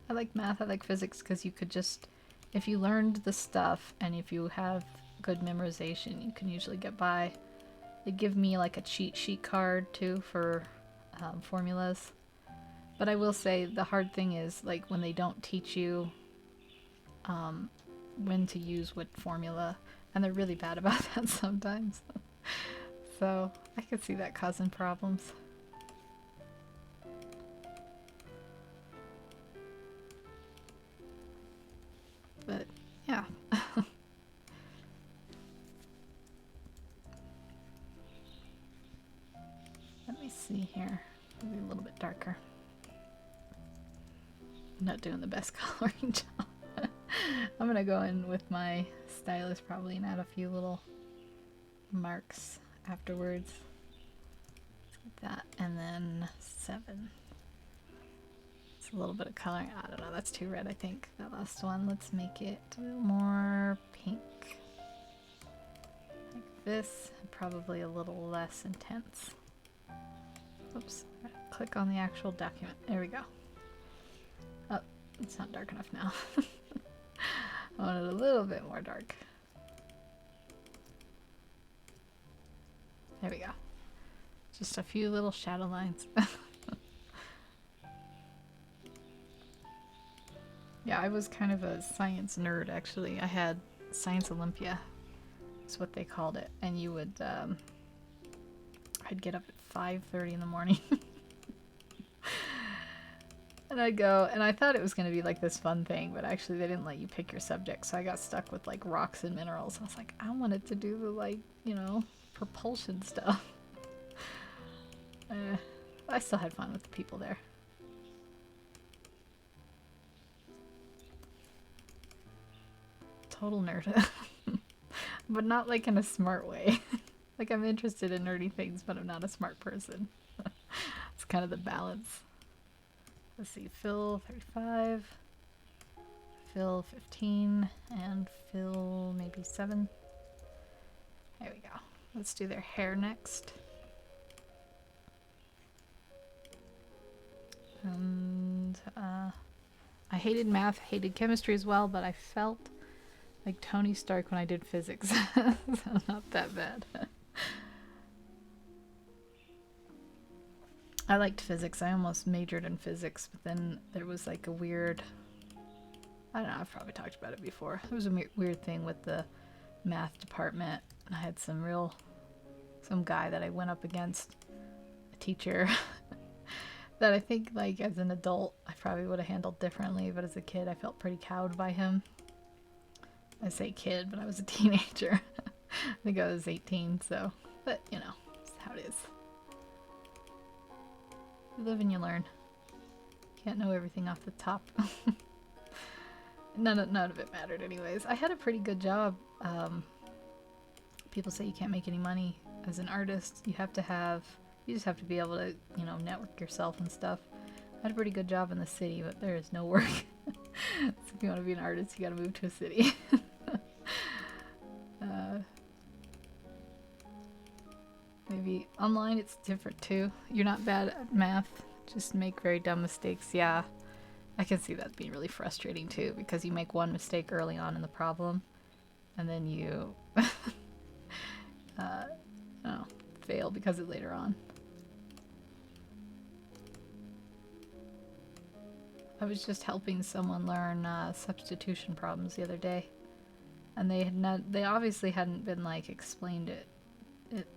I like math, I like physics, because you could just, if you learned the stuff, and if you have good memorization, you can usually get by. They give me, like, a cheat sheet card, too, for formulas. But I will say, the hard thing is, like, when they don't teach you when to use what formula, and they're really bad about that sometimes. so I could see that causing problems. But yeah. Let me see here. Maybe a little bit darker. I'm not doing the best coloring job. I'm gonna go in with my stylus probably and add a few little marks afterwards. Like that, and then 7. It's a little bit of coloring. I don't know, that's too red, I think. That last one, let's make it a little more pink. Like this, probably a little less intense. Oops, click on the actual document. There we go. Oh, it's not dark enough now. I want it a little bit more dark. There we go. Just a few little shadow lines. Yeah, I was kind of a science nerd actually. I had Science Olympia, is what they called it, and you would I'd get up at 5:30 in the morning. And I'd go, and I thought it was going to be like this fun thing, but actually they didn't let you pick your subject, so I got stuck with like rocks and minerals. I was like, I wanted to do the like, you know, propulsion stuff. I still had fun with the people there. Total nerd. But not like in a smart way. Like I'm interested in nerdy things, but I'm not a smart person. It's kind of the balance. Let's see, fill 35, fill 15, and fill maybe 7. There we go. Let's do their hair next. And I hated math, hated chemistry as well, but I felt like Tony Stark when I did physics. So not that bad. I liked physics. I almost majored in physics, but then there was like a weird, I don't know, I've probably talked about it before. There was a weird thing with the math department. I had some guy that I went up against, a teacher, that I think like as an adult I probably would have handled differently, but as a kid I felt pretty cowed by him. I say kid, but I was a teenager. I think I was 18, so, but you know, that's how it is. You live and you learn. Can't know everything off the top. None of it mattered anyways. I had a pretty good job. People say you can't make any money as an artist. You just have to be able to, you know, network yourself and stuff. I had a pretty good job in the city, but there is no work. So if you want to be an artist, you gotta move to a city. Maybe online it's different too. You're not bad at math, just make very dumb mistakes. Yeah, I can see that being really frustrating too, because you make one mistake early on in the problem and then you fail because of it later on. I was just helping someone learn substitution problems the other day, and they obviously hadn't been like explained it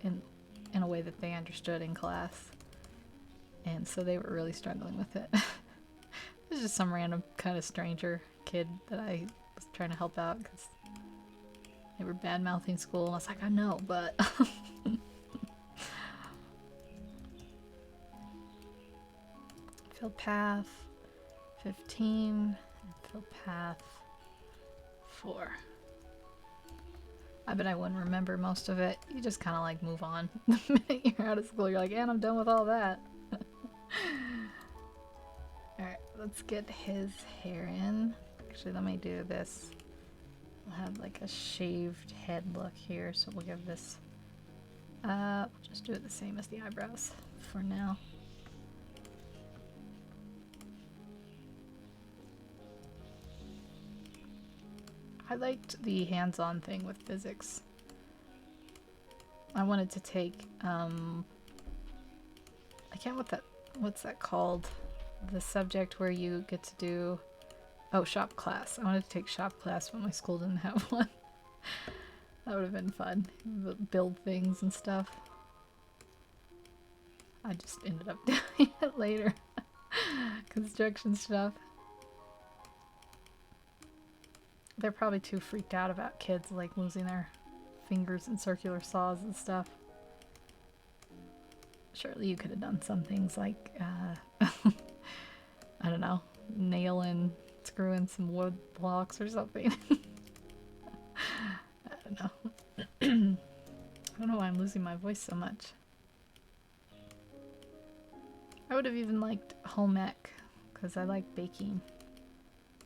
in a way that they understood in class, and so they were really struggling with it. It was just some random kind of stranger kid that I was trying to help out because they were bad-mouthing school, and I was like, I know, but fill path 15 and fill path 4. I bet I wouldn't remember most of it. You just kind of like move on. The minute you're out of school, you're like, and I'm done with all that. Alright, let's get his hair in. Actually, let me do this. We'll have like a shaved head look here, so we'll give this, we'll just do it the same as the eyebrows for now. I liked the hands-on thing with physics. I wanted to take, I can't, what's that called? The subject where you get to do, oh, shop class. I wanted to take shop class, but my school didn't have one. That would have been fun. Build things and stuff. I just ended up doing it later. Construction stuff. They're probably too freaked out about kids like losing their fingers in circular saws and stuff. Surely you could have done some things like, I don't know, nailing, screwing some wood blocks or something. I don't know. I don't know why I'm losing my voice so much. I would have even liked home ec because I like baking.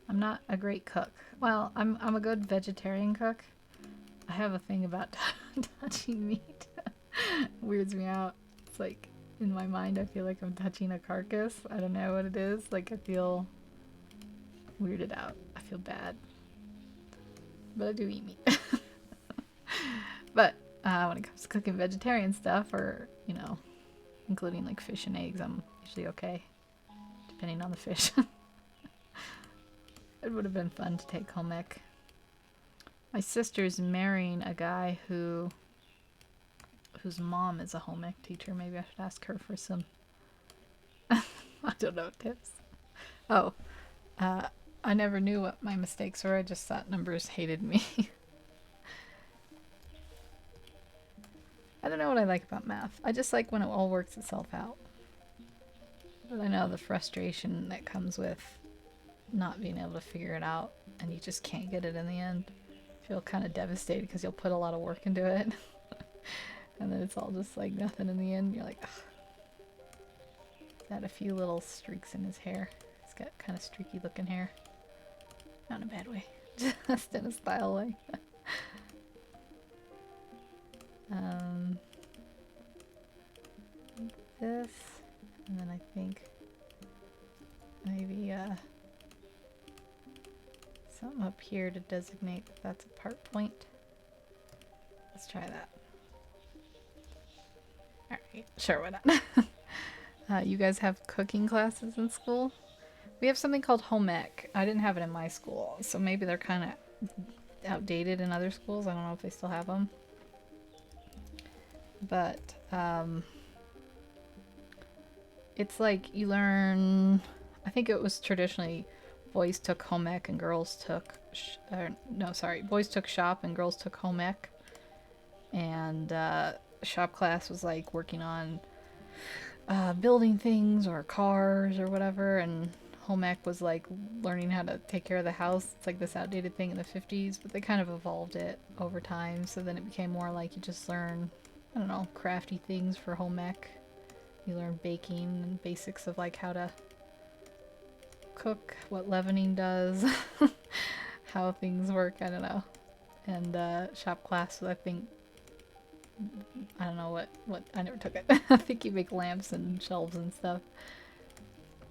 I'm not a great cook. Well, I'm a good vegetarian cook. I have a thing about touching meat. Weirds me out. It's like in my mind I feel like I'm touching a carcass. I don't know what it is. Like I feel weirded out. I feel bad. But I do eat meat. But when it comes to cooking vegetarian stuff, or, you know, including like fish and eggs, I'm usually okay. Depending on the fish. It would have been fun to take home ec. My sister's marrying a guy whose mom is a home ec teacher. Maybe I should ask her for some, I don't know, tips. Oh, I never knew what my mistakes were. I just thought numbers hated me. I don't know what I like about math. I just like when it all works itself out. But I know the frustration that comes with not being able to figure it out and you just can't get it in the end. I feel kind of devastated because you'll put a lot of work into it and then it's all just like nothing in the end. You're like, ugh. He's got a few little streaks in his hair. He's got kind of streaky looking hair. Not in a bad way, just in a style way. This, and then I think maybe something up here to designate that that's a part point. Let's try that. Alright, sure, why not? You guys have cooking classes in school? We have something called home ec. I didn't have it in my school, so maybe they're kind of outdated in other schools. I don't know if they still have them. But it's like you learn, I think it was traditionally boys took home ec and girls took, boys took shop and girls took home ec. And shop class was like working on building things or cars or whatever, and home ec was like learning how to take care of the house. It's like this outdated thing in the 50s, but they kind of evolved it over time, so then it became more like you just learn, I don't know, crafty things for home ec. You learn baking and basics of like how to cook, what leavening does, how things work, I don't know. And shop class, I think, I don't know what I never took it. I think you make lamps and shelves and stuff.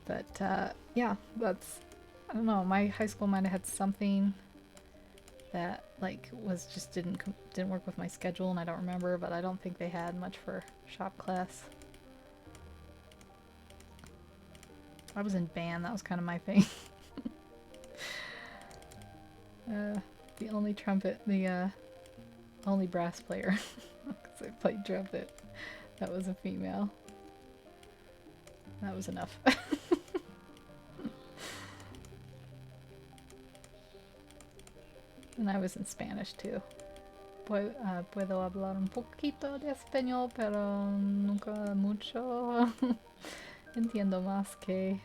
But yeah, that's, I don't know, my high school might have had something that like was just didn't work with my schedule, and I don't remember, but I don't think they had much for shop class. I was in band, that was kind of my thing. The only trumpet, the only brass player, because I played trumpet, that was a female. That was enough. And I was in Spanish too. Puedo hablar un poquito de español, pero nunca mucho. Entiendo más que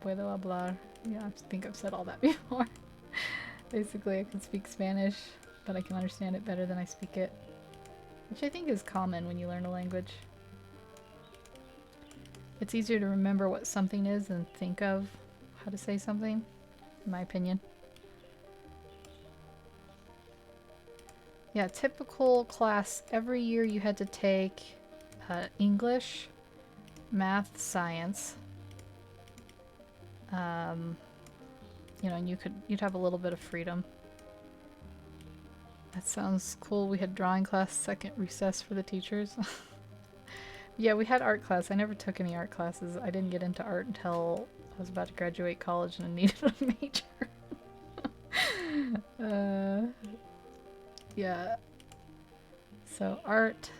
puedo hablar. Yeah, I think I've said all that before. Basically, I can speak Spanish, but I can understand it better than I speak it. Which I think is common when you learn a language. It's easier to remember what something is than think of how to say something, in my opinion. Yeah, typical class, every year you had to take English, math, science. You know, and you'd have a little bit of freedom. That sounds cool. We had drawing class, second recess for the teachers. Yeah, we had art class. I never took any art classes. I didn't get into art until I was about to graduate college and I needed a major. Yeah. So art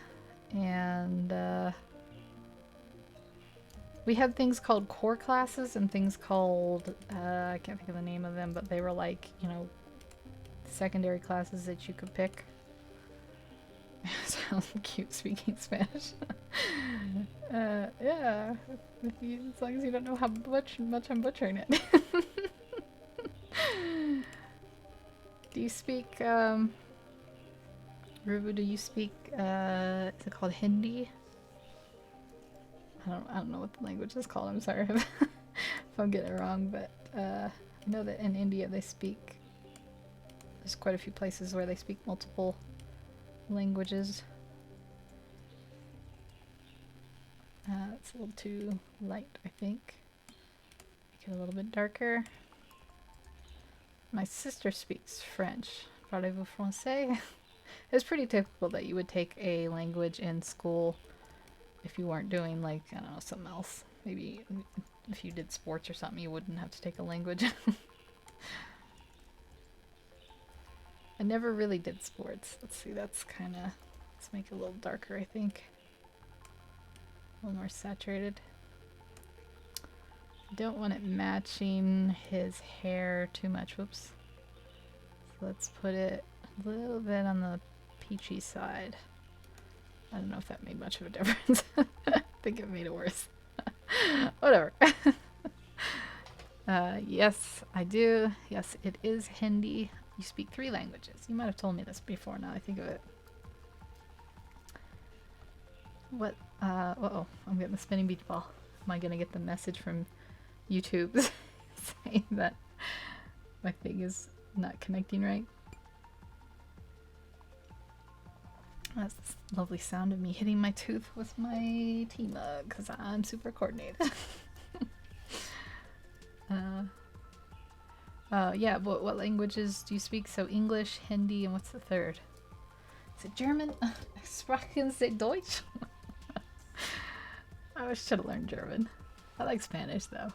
and We had things called core classes and things called, I can't think of the name of them, but they were like, you know, secondary classes that you could pick. Sounds cute speaking Spanish. Yeah, as long as you don't know how much I'm butchering it. Do you speak, Rubu, do you speak, is it called Hindi? I don't know what the language is called, I'm sorry if I'm getting it wrong, but I know that in India they speak, there's quite a few places where they speak multiple languages. It's a little too light, I think. Make it a little bit darker. My sister speaks French. Parlez-vous français? It's pretty typical that you would take a language in school if you weren't doing, like, I don't know, something else. Maybe if you did sports or something, you wouldn't have to take a language. I never really did sports. Let's see, that's kind of... Let's make it a little darker, I think. A little more saturated. Don't want it matching his hair too much. Whoops. So let's put it a little bit on the peachy side. I don't know if that made much of a difference. I think it made it worse. Whatever. Yes, I do. Yes, it is Hindi. You speak 3 languages. You might have told me this before, now I think of it. What? Uh-oh, I'm getting the spinning beach ball. Am I gonna get the message from YouTube saying that my thing is not connecting right? That's this lovely sound of me hitting my tooth with my tea mug because I'm super coordinated. Yeah, what languages do you speak? So English, Hindi, and what's the third? Is it German? Sprechen Sie Deutsch? I should have learned German. I like Spanish though.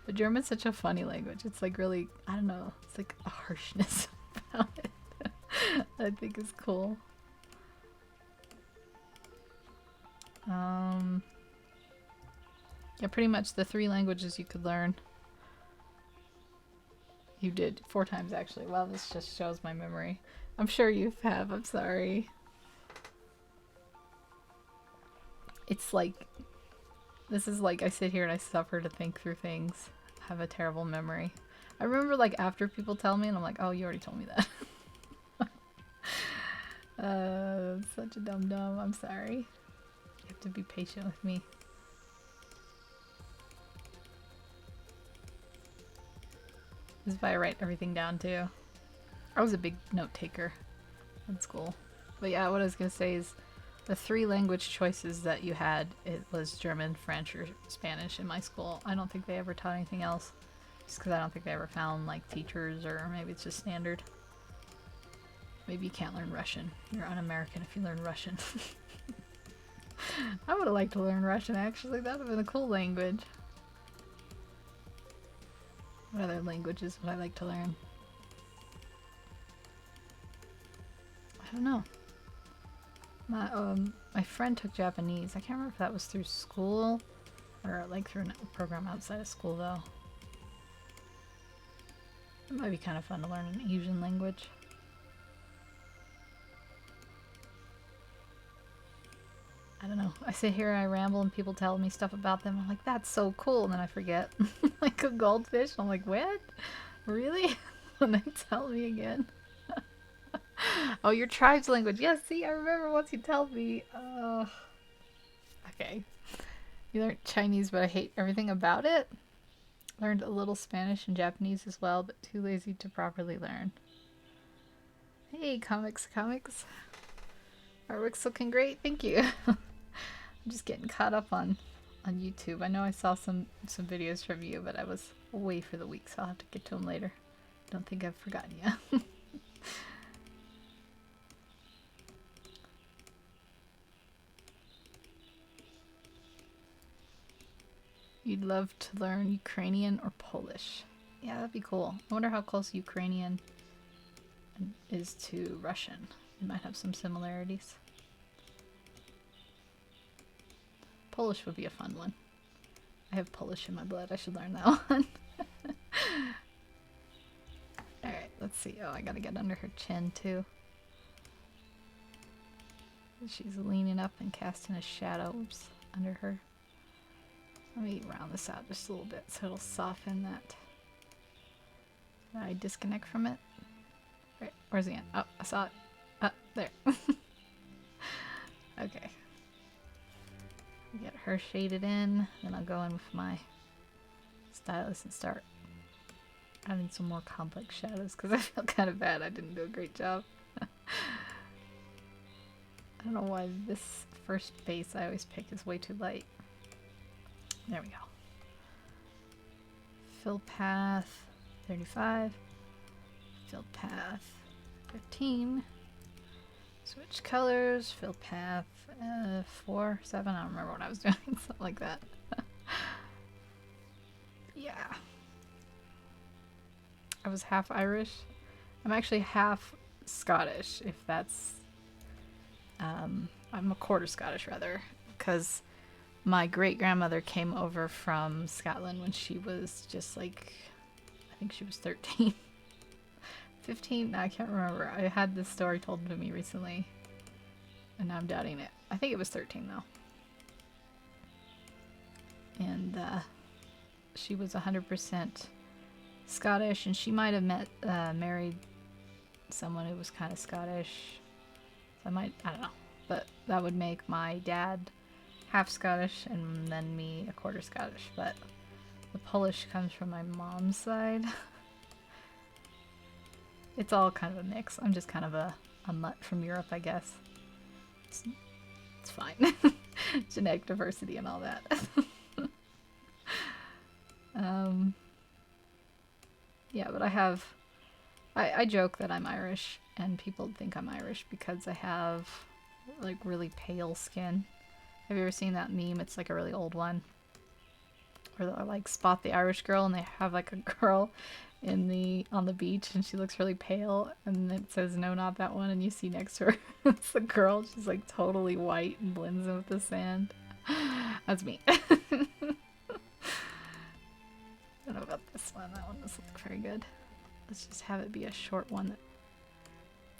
But German's such a funny language. It's like really, I don't know, it's like a harshness about it. I think is cool. Yeah, pretty much the 3 languages you could learn. You did 4 times actually. Well, this just shows my memory. I'm sure you have. I'm sorry. It's like, this is like I sit here and I suffer to think through things. I have a terrible memory. I remember like after people tell me and I'm like, oh, you already told me that. Such a dum-dum. I'm sorry. You have to be patient with me. This is why I write everything down too. I was a big note taker in school. But yeah, what I was gonna say is the 3 language choices that you had, it was German, French, or Spanish in my school. I don't think they ever taught anything else. Just because I don't think they ever found like teachers, or maybe it's just standard. Maybe you can't learn Russian. You're un-American if you learn Russian. I would have liked to learn Russian actually. That would have been a cool language. What other languages would I like to learn? I don't know. My friend took Japanese. I can't remember if that was through school or like through a program outside of school though. It might be kind of fun to learn an Asian language. I don't know. I sit here and I ramble and people tell me stuff about them. I'm like, that's so cool. And then I forget. Like a goldfish. I'm like, what? Really? And they tell me again. Oh, your tribe's language. Yes, see, I remember once you told me. Okay. You learned Chinese, but I hate everything about it. Learned a little Spanish and Japanese as well, but too lazy to properly learn. Hey, comics. Artwork's looking great. Thank you. I'm just getting caught up on YouTube. I know I saw some videos from you, but I was away for the week, so I'll have to get to them later. Don't think I've forgotten you. You'd love to learn Ukrainian or Polish. Yeah, that'd be cool. I wonder how close Ukrainian is to Russian. It might have some similarities. Polish would be a fun one. I have Polish in my blood. I should learn that one. Alright, let's see. Oh, I gotta get under her chin too. She's leaning up and casting a shadow under her. Let me round this out just a little bit so it'll soften that. Did I disconnect from it? Right, where's the end? Oh, I saw it. There. Okay. Get her shaded in, then I'll go in with my stylus and start adding some more complex shadows because I feel kind of bad I didn't do a great job. I don't know why this first base I always pick is way too light. There we go. Fill path 35. Fill path 15. Switch colors. Fill path 4, 7. I don't remember what I was doing. Something like that. Yeah. I was half Irish. I'm actually half Scottish, if that's... I'm a quarter Scottish, rather, because my great-grandmother came over from Scotland when she was just like, I think she was 13. 15? No, I can't remember. I had this story told to me recently, and now I'm doubting it. I think it was 13, though. And she was 100% Scottish, and she might have married someone who was kind of Scottish. So I don't know. But that would make my dad half Scottish and then me a quarter Scottish. But the Polish comes from my mom's side. It's all kind of a mix. I'm just kind of a mutt from Europe, I guess. It's fine. Genetic diversity and all that. Yeah, but I joke that I'm Irish, and people think I'm Irish because I have like really pale skin. Have you ever seen that meme? It's like a really old one where they'll like spot the Irish girl and they have like a girl on the beach and she looks really pale, and it says no, not that one, and you see next to her it's the girl. She's like totally white and blends in with the sand. That's me. I don't know about this one. That one doesn't look very good. Let's just have it be a short one that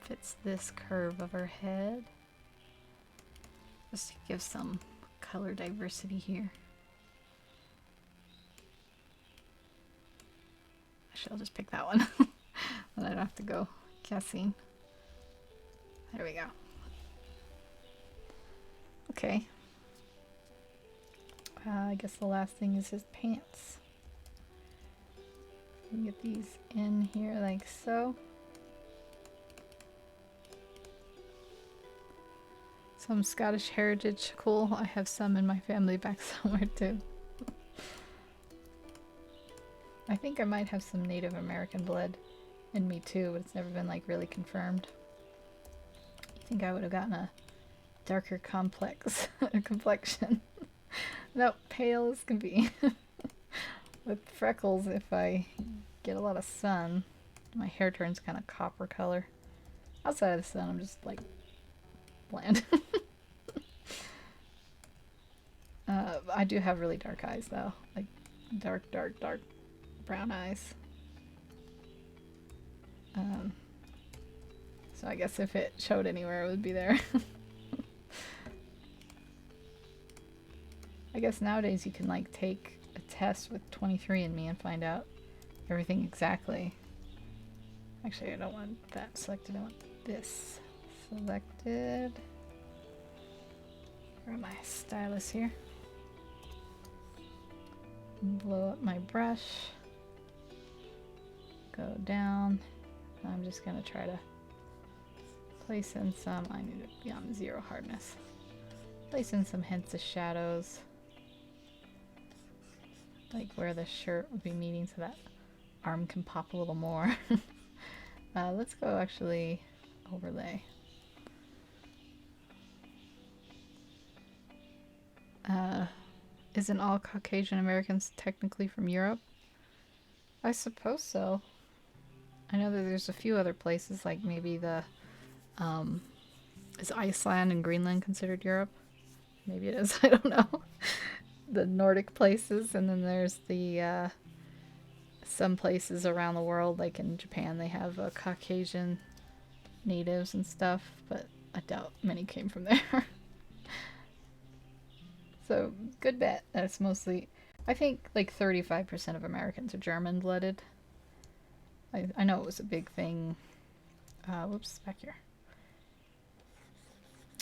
fits this curve of her head. Just to give some color diversity here. Actually, I'll just pick that one. Then I don't have to go guessing. There we go. Okay. I guess the last thing is his pants. Get these in here like so. Some Scottish heritage, cool. I have some in my family back somewhere too. I think I might have some Native American blood in me too, but it's never been like really confirmed. You think I would have gotten a darker complex complexion? Nope, pale as can be. With freckles, if I get a lot of sun, my hair turns kind of copper color. Outside of the sun, I'm just like bland. I do have really dark eyes though, like dark brown eyes. So I guess if it showed anywhere, it would be there. I guess nowadays you can like take a test with 23andMe and find out everything exactly. Actually, I don't want that selected. I want this selected. Where am my stylus here? Blow up my brush. Go down. I'm just gonna try to place in some. I need to be on 0 hardness. Place in some hints of shadows, like where the shirt would be meeting, so that arm can pop a little more. Let's go actually overlay. Isn't all Caucasian Americans technically from Europe? I suppose so. I know that there's a few other places, like maybe the is Iceland and Greenland considered Europe? Maybe it is. I don't know. the Nordic places, and then there's the some places around the world, like in Japan, they have Caucasian natives and stuff, but I doubt many came from there. So, good bet. That's mostly, I think like 35% of Americans are German-blooded. I know it was a big thing. Whoops, back here.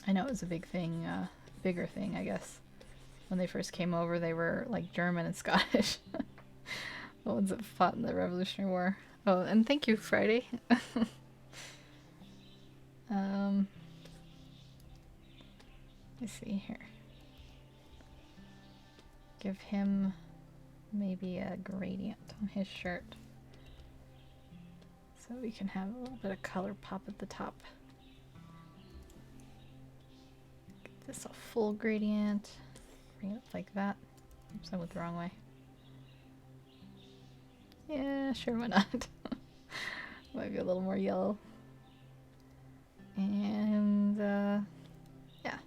I know it was a big thing, bigger thing, I guess. When they first came over, they were like German and Scottish. The ones that fought in the Revolutionary War. Oh, and thank you, Friday. Let's see here. Give him maybe a gradient on his shirt. So we can have a little bit of color pop at the top. Get this a full gradient. Bring it like that. Oops, I went the wrong way. Yeah, sure, why not? Might be a little more yellow. And, yeah.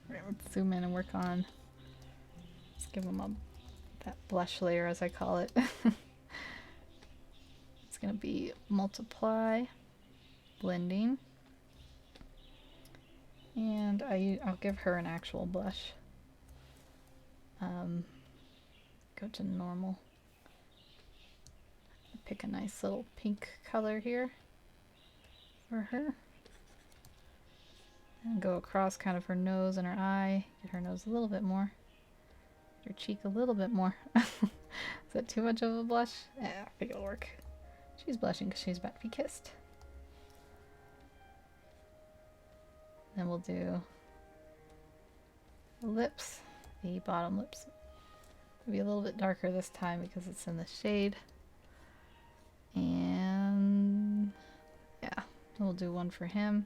Alright, let's zoom in and work on. Let's give them that blush layer, as I call it. It's gonna be multiply, blending. And I'll give her an actual blush. Go to normal. Pick a nice little pink color here for her. And go across kind of her nose and her eye. Get her nose a little bit more. Get her cheek a little bit more. Is that too much of a blush? Yeah, I think it'll work. She's blushing because she's about to be kissed. Then we'll do the lips, the bottom lips. It'll be a little bit darker this time because it's in the shade. And yeah, we'll do one for him.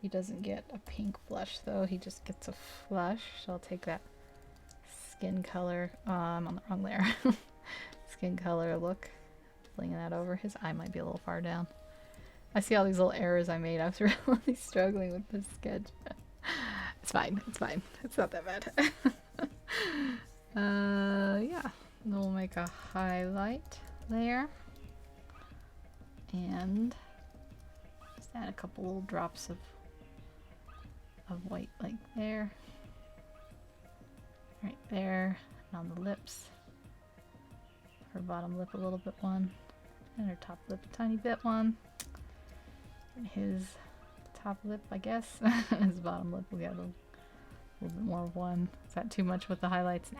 He doesn't get a pink blush though, he just gets a flush. So I'll take that skin color, I'm on the wrong layer. Skin color look, fling that over. His eye might be a little far down. I see all these little errors I made. I was really struggling with this sketch. It's fine, it's fine. It's not that bad. Yeah, we'll make a highlight layer. And just add a couple little drops of white like there. Right there. And on the lips. Her bottom lip a little bit one. And her top lip a tiny bit one. And his top lip, I guess. His bottom lip will get a little bit more of one. Is that too much with the highlights?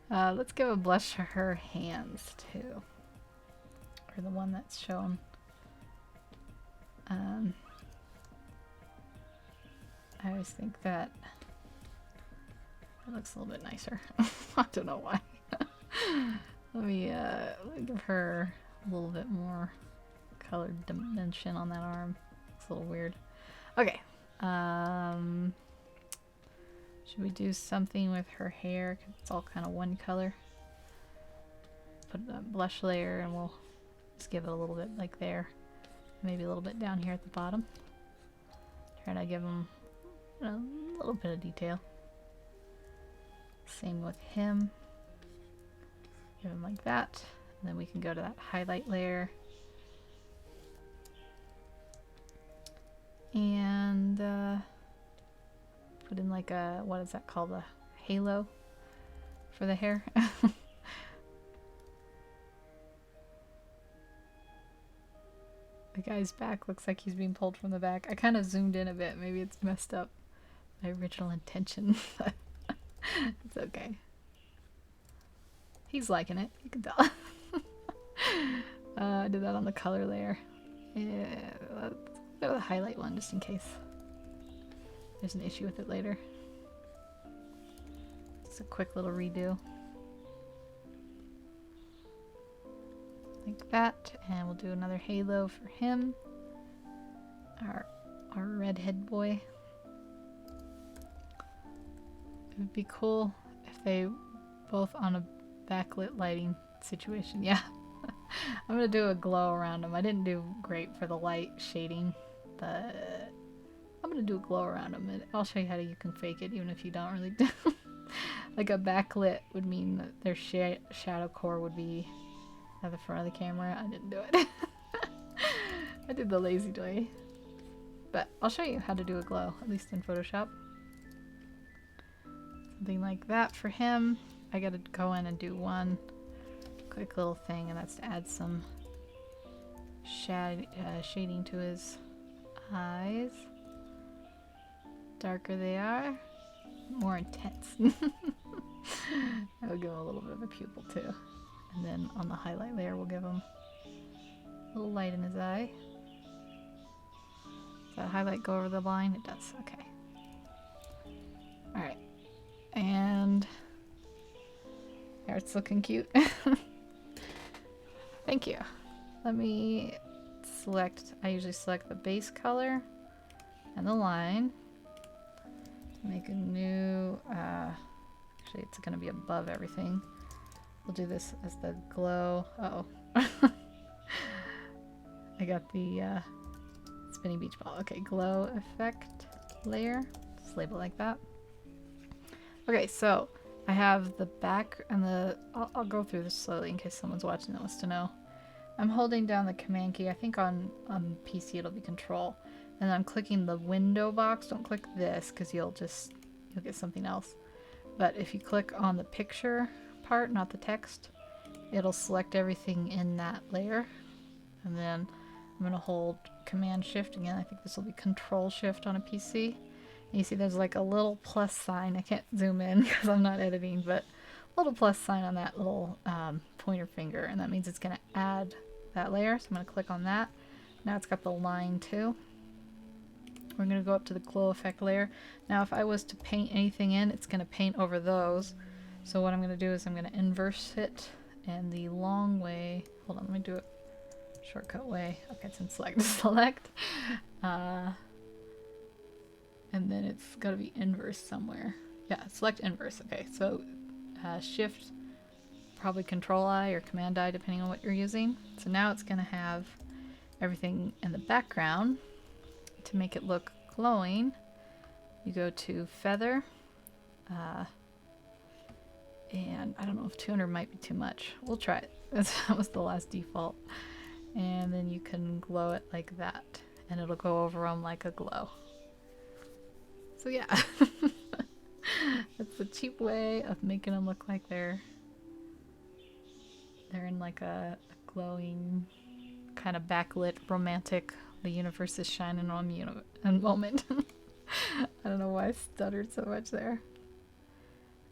Nah. Let's give a blush to her hands too. Or the one that's shown. I always think that it looks a little bit nicer. I don't know why. Let me give her a little bit more colored dimension on that arm. It's a little weird. Okay. Should we do something with her hair? 'Cause it's all kind of one color. Put a blush layer and we'll just give it a little bit like there. Maybe a little bit down here at the bottom. Try to give him a little bit of detail. Same with him. Give him like that. And then we can go to that highlight layer. And put in like a, what is that called? A halo for the hair. The guy's back looks like he's being pulled from the back. I kind of zoomed in a bit. Maybe it's messed up my original intention. But it's okay. He's liking it. You can tell. I did that on the color layer. Yeah, let's go to the highlight one just in case there's an issue with it later. Just a quick little redo. Like that, and we'll do another halo for him. Our redhead boy. It would be cool if they both on a backlit lighting situation. Yeah. I'm gonna do a glow around him. I didn't do great for the light shading, but I'm gonna gonna do a glow around them, and I'll show you how you can fake it, even if you don't really do. Like a backlit would mean that their shadow core would be at the front of the camera. I didn't do it. I did the lazy way. But I'll show you how to do a glow, at least in Photoshop. Something like that for him. I gotta go in and do one quick little thing, and that's to add some shading to his eyes. Darker they are, more intense. I'll give him a little bit of a pupil too. And then on the highlight layer, we'll give him a little light in his eye. Does that highlight go over the line? It does, okay. Alright. And there, it's looking cute. Thank you. Let me select, I usually select the base color and the line. Make a new, actually it's going to be above everything. We'll do this as the glow. Uh oh. I got the spinny beach ball. Okay, glow effect layer. Just label it like that. Okay, so I have the back and the, I'll go through this slowly in case someone's watching that wants to know. I'm holding down the command key. I think on PC it'll be control. And I'm clicking the window box. Don't click this because you'll get something else. But if you click on the picture part, not the text, it'll select everything in that layer. And then I'm going to hold command shift again. I think this will be control shift on a PC. And you see there's like a little plus sign. I can't zoom in because I'm not editing, but a little plus sign on that little pointer finger. And that means it's going to add that layer. So I'm going to click on that. Now it's got the line too. We're going to go up to the glow effect layer. Now if I was to paint anything in, it's going to paint over those. So what I'm going to do is I'm going to inverse it, and the long way, hold on, let me do it shortcut way. Okay, it's in select. And then it's got to be inverse somewhere. Yeah, select inverse. Okay, so shift, probably control I or command I depending on what you're using. So now it's going to have everything in the background. To make it look glowing, you go to feather, and I don't know if 200 might be too much. We'll try it. That was the last default. And then you can glow it like that, and it'll go over them like a glow. So yeah, that's the cheap way of making them look like they're in like a glowing kind of backlit romantic. The universe is shining on me in a moment. I don't know why I stuttered so much there.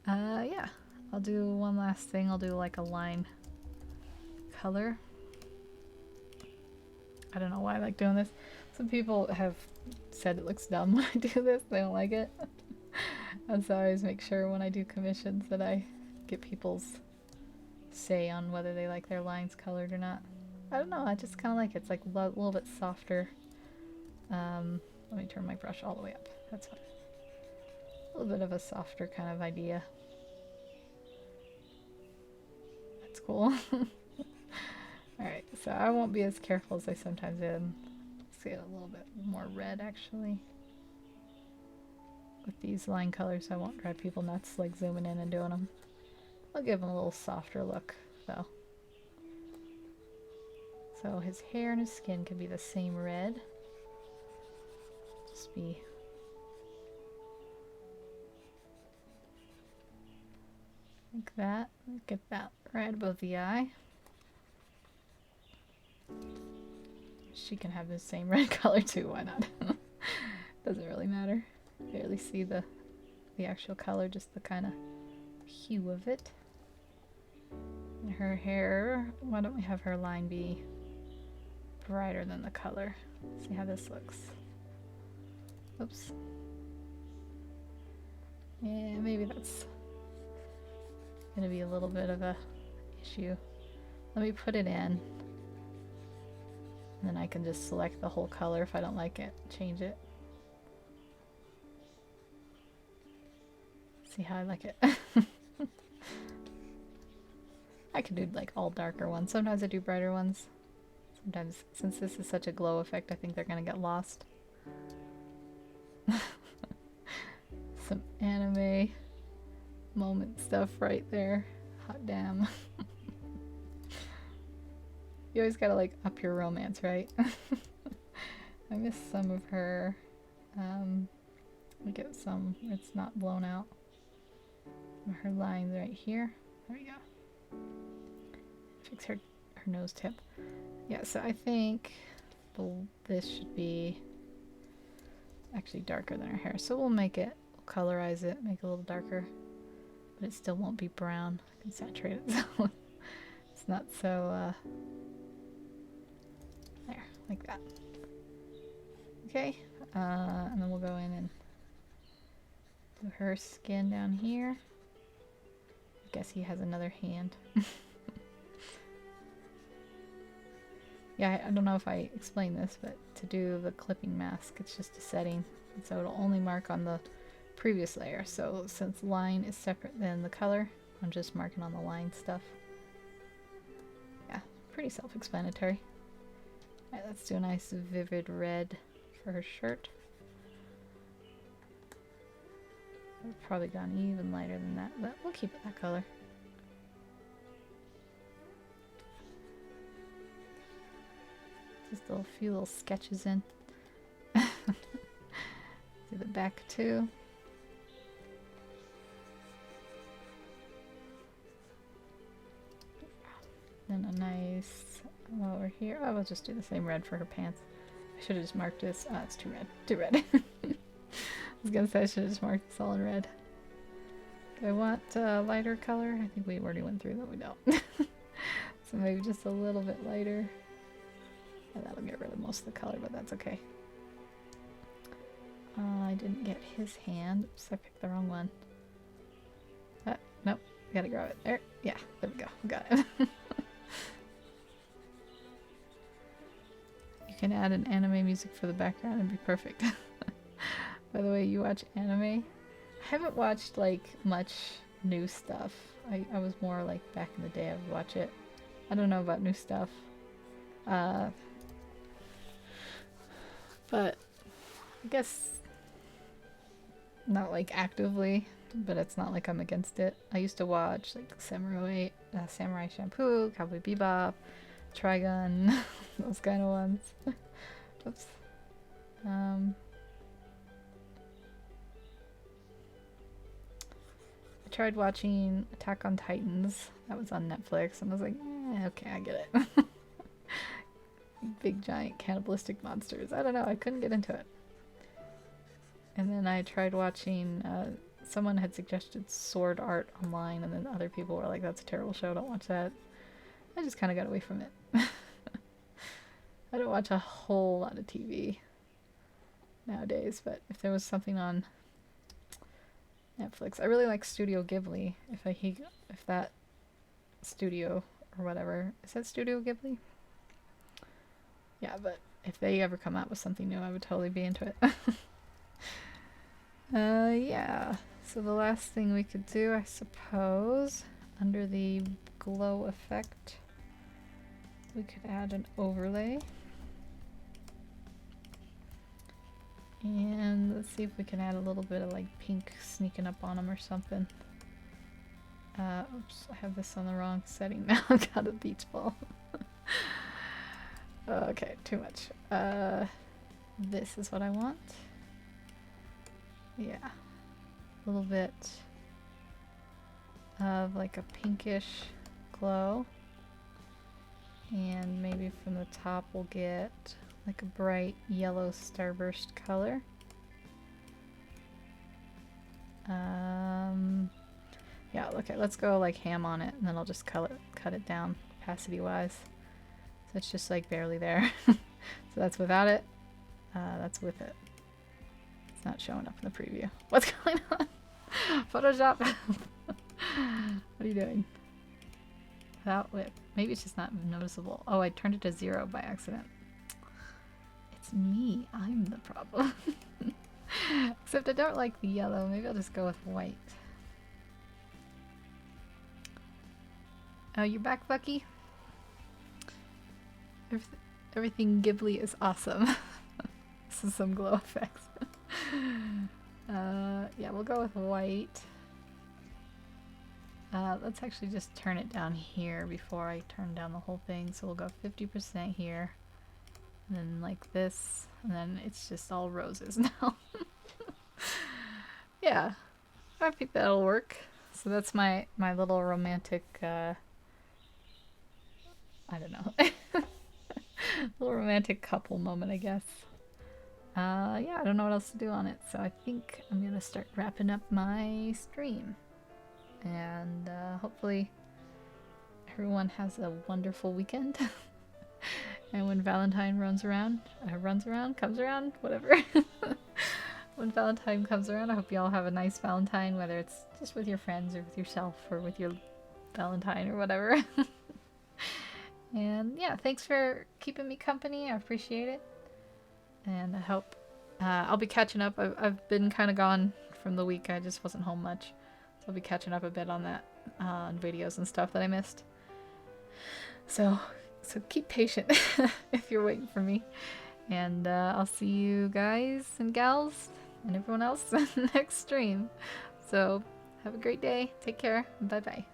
Yeah, I'll do one last thing. I'll do like a line color. I don't know why I like doing this. Some people have said it looks dumb when I do this. They don't like it. And so I always make sure when I do commissions that I get people's say on whether they like their lines colored or not. I don't know, I just kind of like it. It's like a little bit softer. Let me turn my brush all the way up. That's fine. A little bit of a softer kind of idea. That's cool. Alright, so I won't be as careful as I sometimes am. Let's get a little bit more red actually. With these line colors, I won't drive people nuts like zooming in and doing them. I'll give them a little softer look though. So his hair and his skin can be the same red. Just be like that. Get that right above the eye. She can have the same red color too, why not? Doesn't really matter. Barely see the actual color, just the kind of hue of it. And her hair, why don't we have her line be brighter than the color? See how this looks. Oops. Yeah, maybe that's gonna be a little bit of a issue. Let me put it in. And then I can just select the whole color. If I don't like it, change it. See how I like it. I could do like all darker ones. Sometimes I do brighter ones. Sometimes, since this is such a glow effect, I think they're gonna get lost. Some anime moment stuff right there. Hot damn. You always gotta like up your romance, right? I missed some of her. We get some, it's not blown out. Her lines right here. There we go. Fix her nose tip. Yeah, so I think this should be actually darker than her hair. So we'll make it, we'll colorize it, make it a little darker. But it still won't be brown. I can saturate it so it's not so, there, like that. Okay, and then we'll go in and do her skin down here. I guess he has another hand. Yeah, I don't know if I explained this, but to do the clipping mask, it's just a setting. And so it'll only mark on the previous layer. So since line is separate than the color, I'm just marking on the line stuff. Yeah, pretty self-explanatory. Alright, let's do a nice vivid red for her shirt. I've probably gone even lighter than that, but we'll keep it that color. Just a few little sketches in. Do the back too. Then a nice over here. Oh, we'll just do the same red for her pants. I should have just marked this. Oh, it's too red. Too red. I was gonna say I should have just marked this all in red. Do I want a lighter color? I think we already went through that. We don't. So maybe just a little bit lighter. And that'll get rid of most of the color, but that's okay. I didn't get his hand. Oops, I picked the wrong one. Nope. Gotta grab it. There. Yeah, there we go. Got it. You can add an anime music for the background and be perfect. By the way, you watch anime? I haven't watched like much new stuff. I was more like back in the day I would watch it. I don't know about new stuff. But I guess not like actively, but it's not like I'm against it. I used to watch like Samurai Champloo, Cowboy Bebop, Trigun, those kind of ones. Oops. I tried watching Attack on Titans. That was on Netflix, and I was like, okay, I get it. Big giant cannibalistic monsters. I don't know, I couldn't get into it. And then I tried watching, someone had suggested Sword Art online, and then other people were like, that's a terrible show, don't watch that. I just kind of got away from it. I don't watch a whole lot of TV nowadays, but if there was something on Netflix. I really like Studio Ghibli. If that studio or whatever, is that Studio Ghibli? Yeah, but if they ever come out with something new, I would totally be into it. Yeah. So the last thing we could do, I suppose, under the glow effect, we could add an overlay. And let's see if we can add a little bit of like pink sneaking up on them or something. Oops, I have this on the wrong setting now. I've got a beach ball. Okay, too much. This is what I want. Yeah. A little bit of like a pinkish glow. And maybe from the top we'll get like a bright yellow starburst color. Yeah, okay, let's go like ham on it, and then I'll just cut it down opacity wise. So it's just like barely there. So that's without it. That's with it. It's not showing up in the preview. What's going on? Photoshop. What are you doing? Without with. Maybe it's just not noticeable. Oh, I turned it to 0 by accident. It's me. I'm the problem. Except I don't like the yellow. Maybe I'll just go with white. Oh, you're back, Bucky? Everything Ghibli is awesome. This is some glow effects. Yeah, we'll go with white. Let's actually just turn it down here before I turn down the whole thing. So we'll go 50% here. And then like this. And then it's just all roses now. Yeah, I think that'll work. So that's my little romantic, I don't know, little romantic couple moment, I guess. Yeah, I don't know what else to do on it, so I think I'm gonna start wrapping up my stream. And hopefully everyone has a wonderful weekend. And when Valentine comes around, whatever. When Valentine comes around, I hope you all have a nice Valentine, whether it's just with your friends or with yourself or with your Valentine or whatever. And yeah, thanks for keeping me company. I appreciate it. And I hope I'll be catching up. I've been kind of gone from the week. I just wasn't home much. So I'll be catching up a bit on that, on videos and stuff that I missed. So keep patient if you're waiting for me. And I'll see you guys and gals and everyone else next stream. So have a great day. Take care. Bye bye.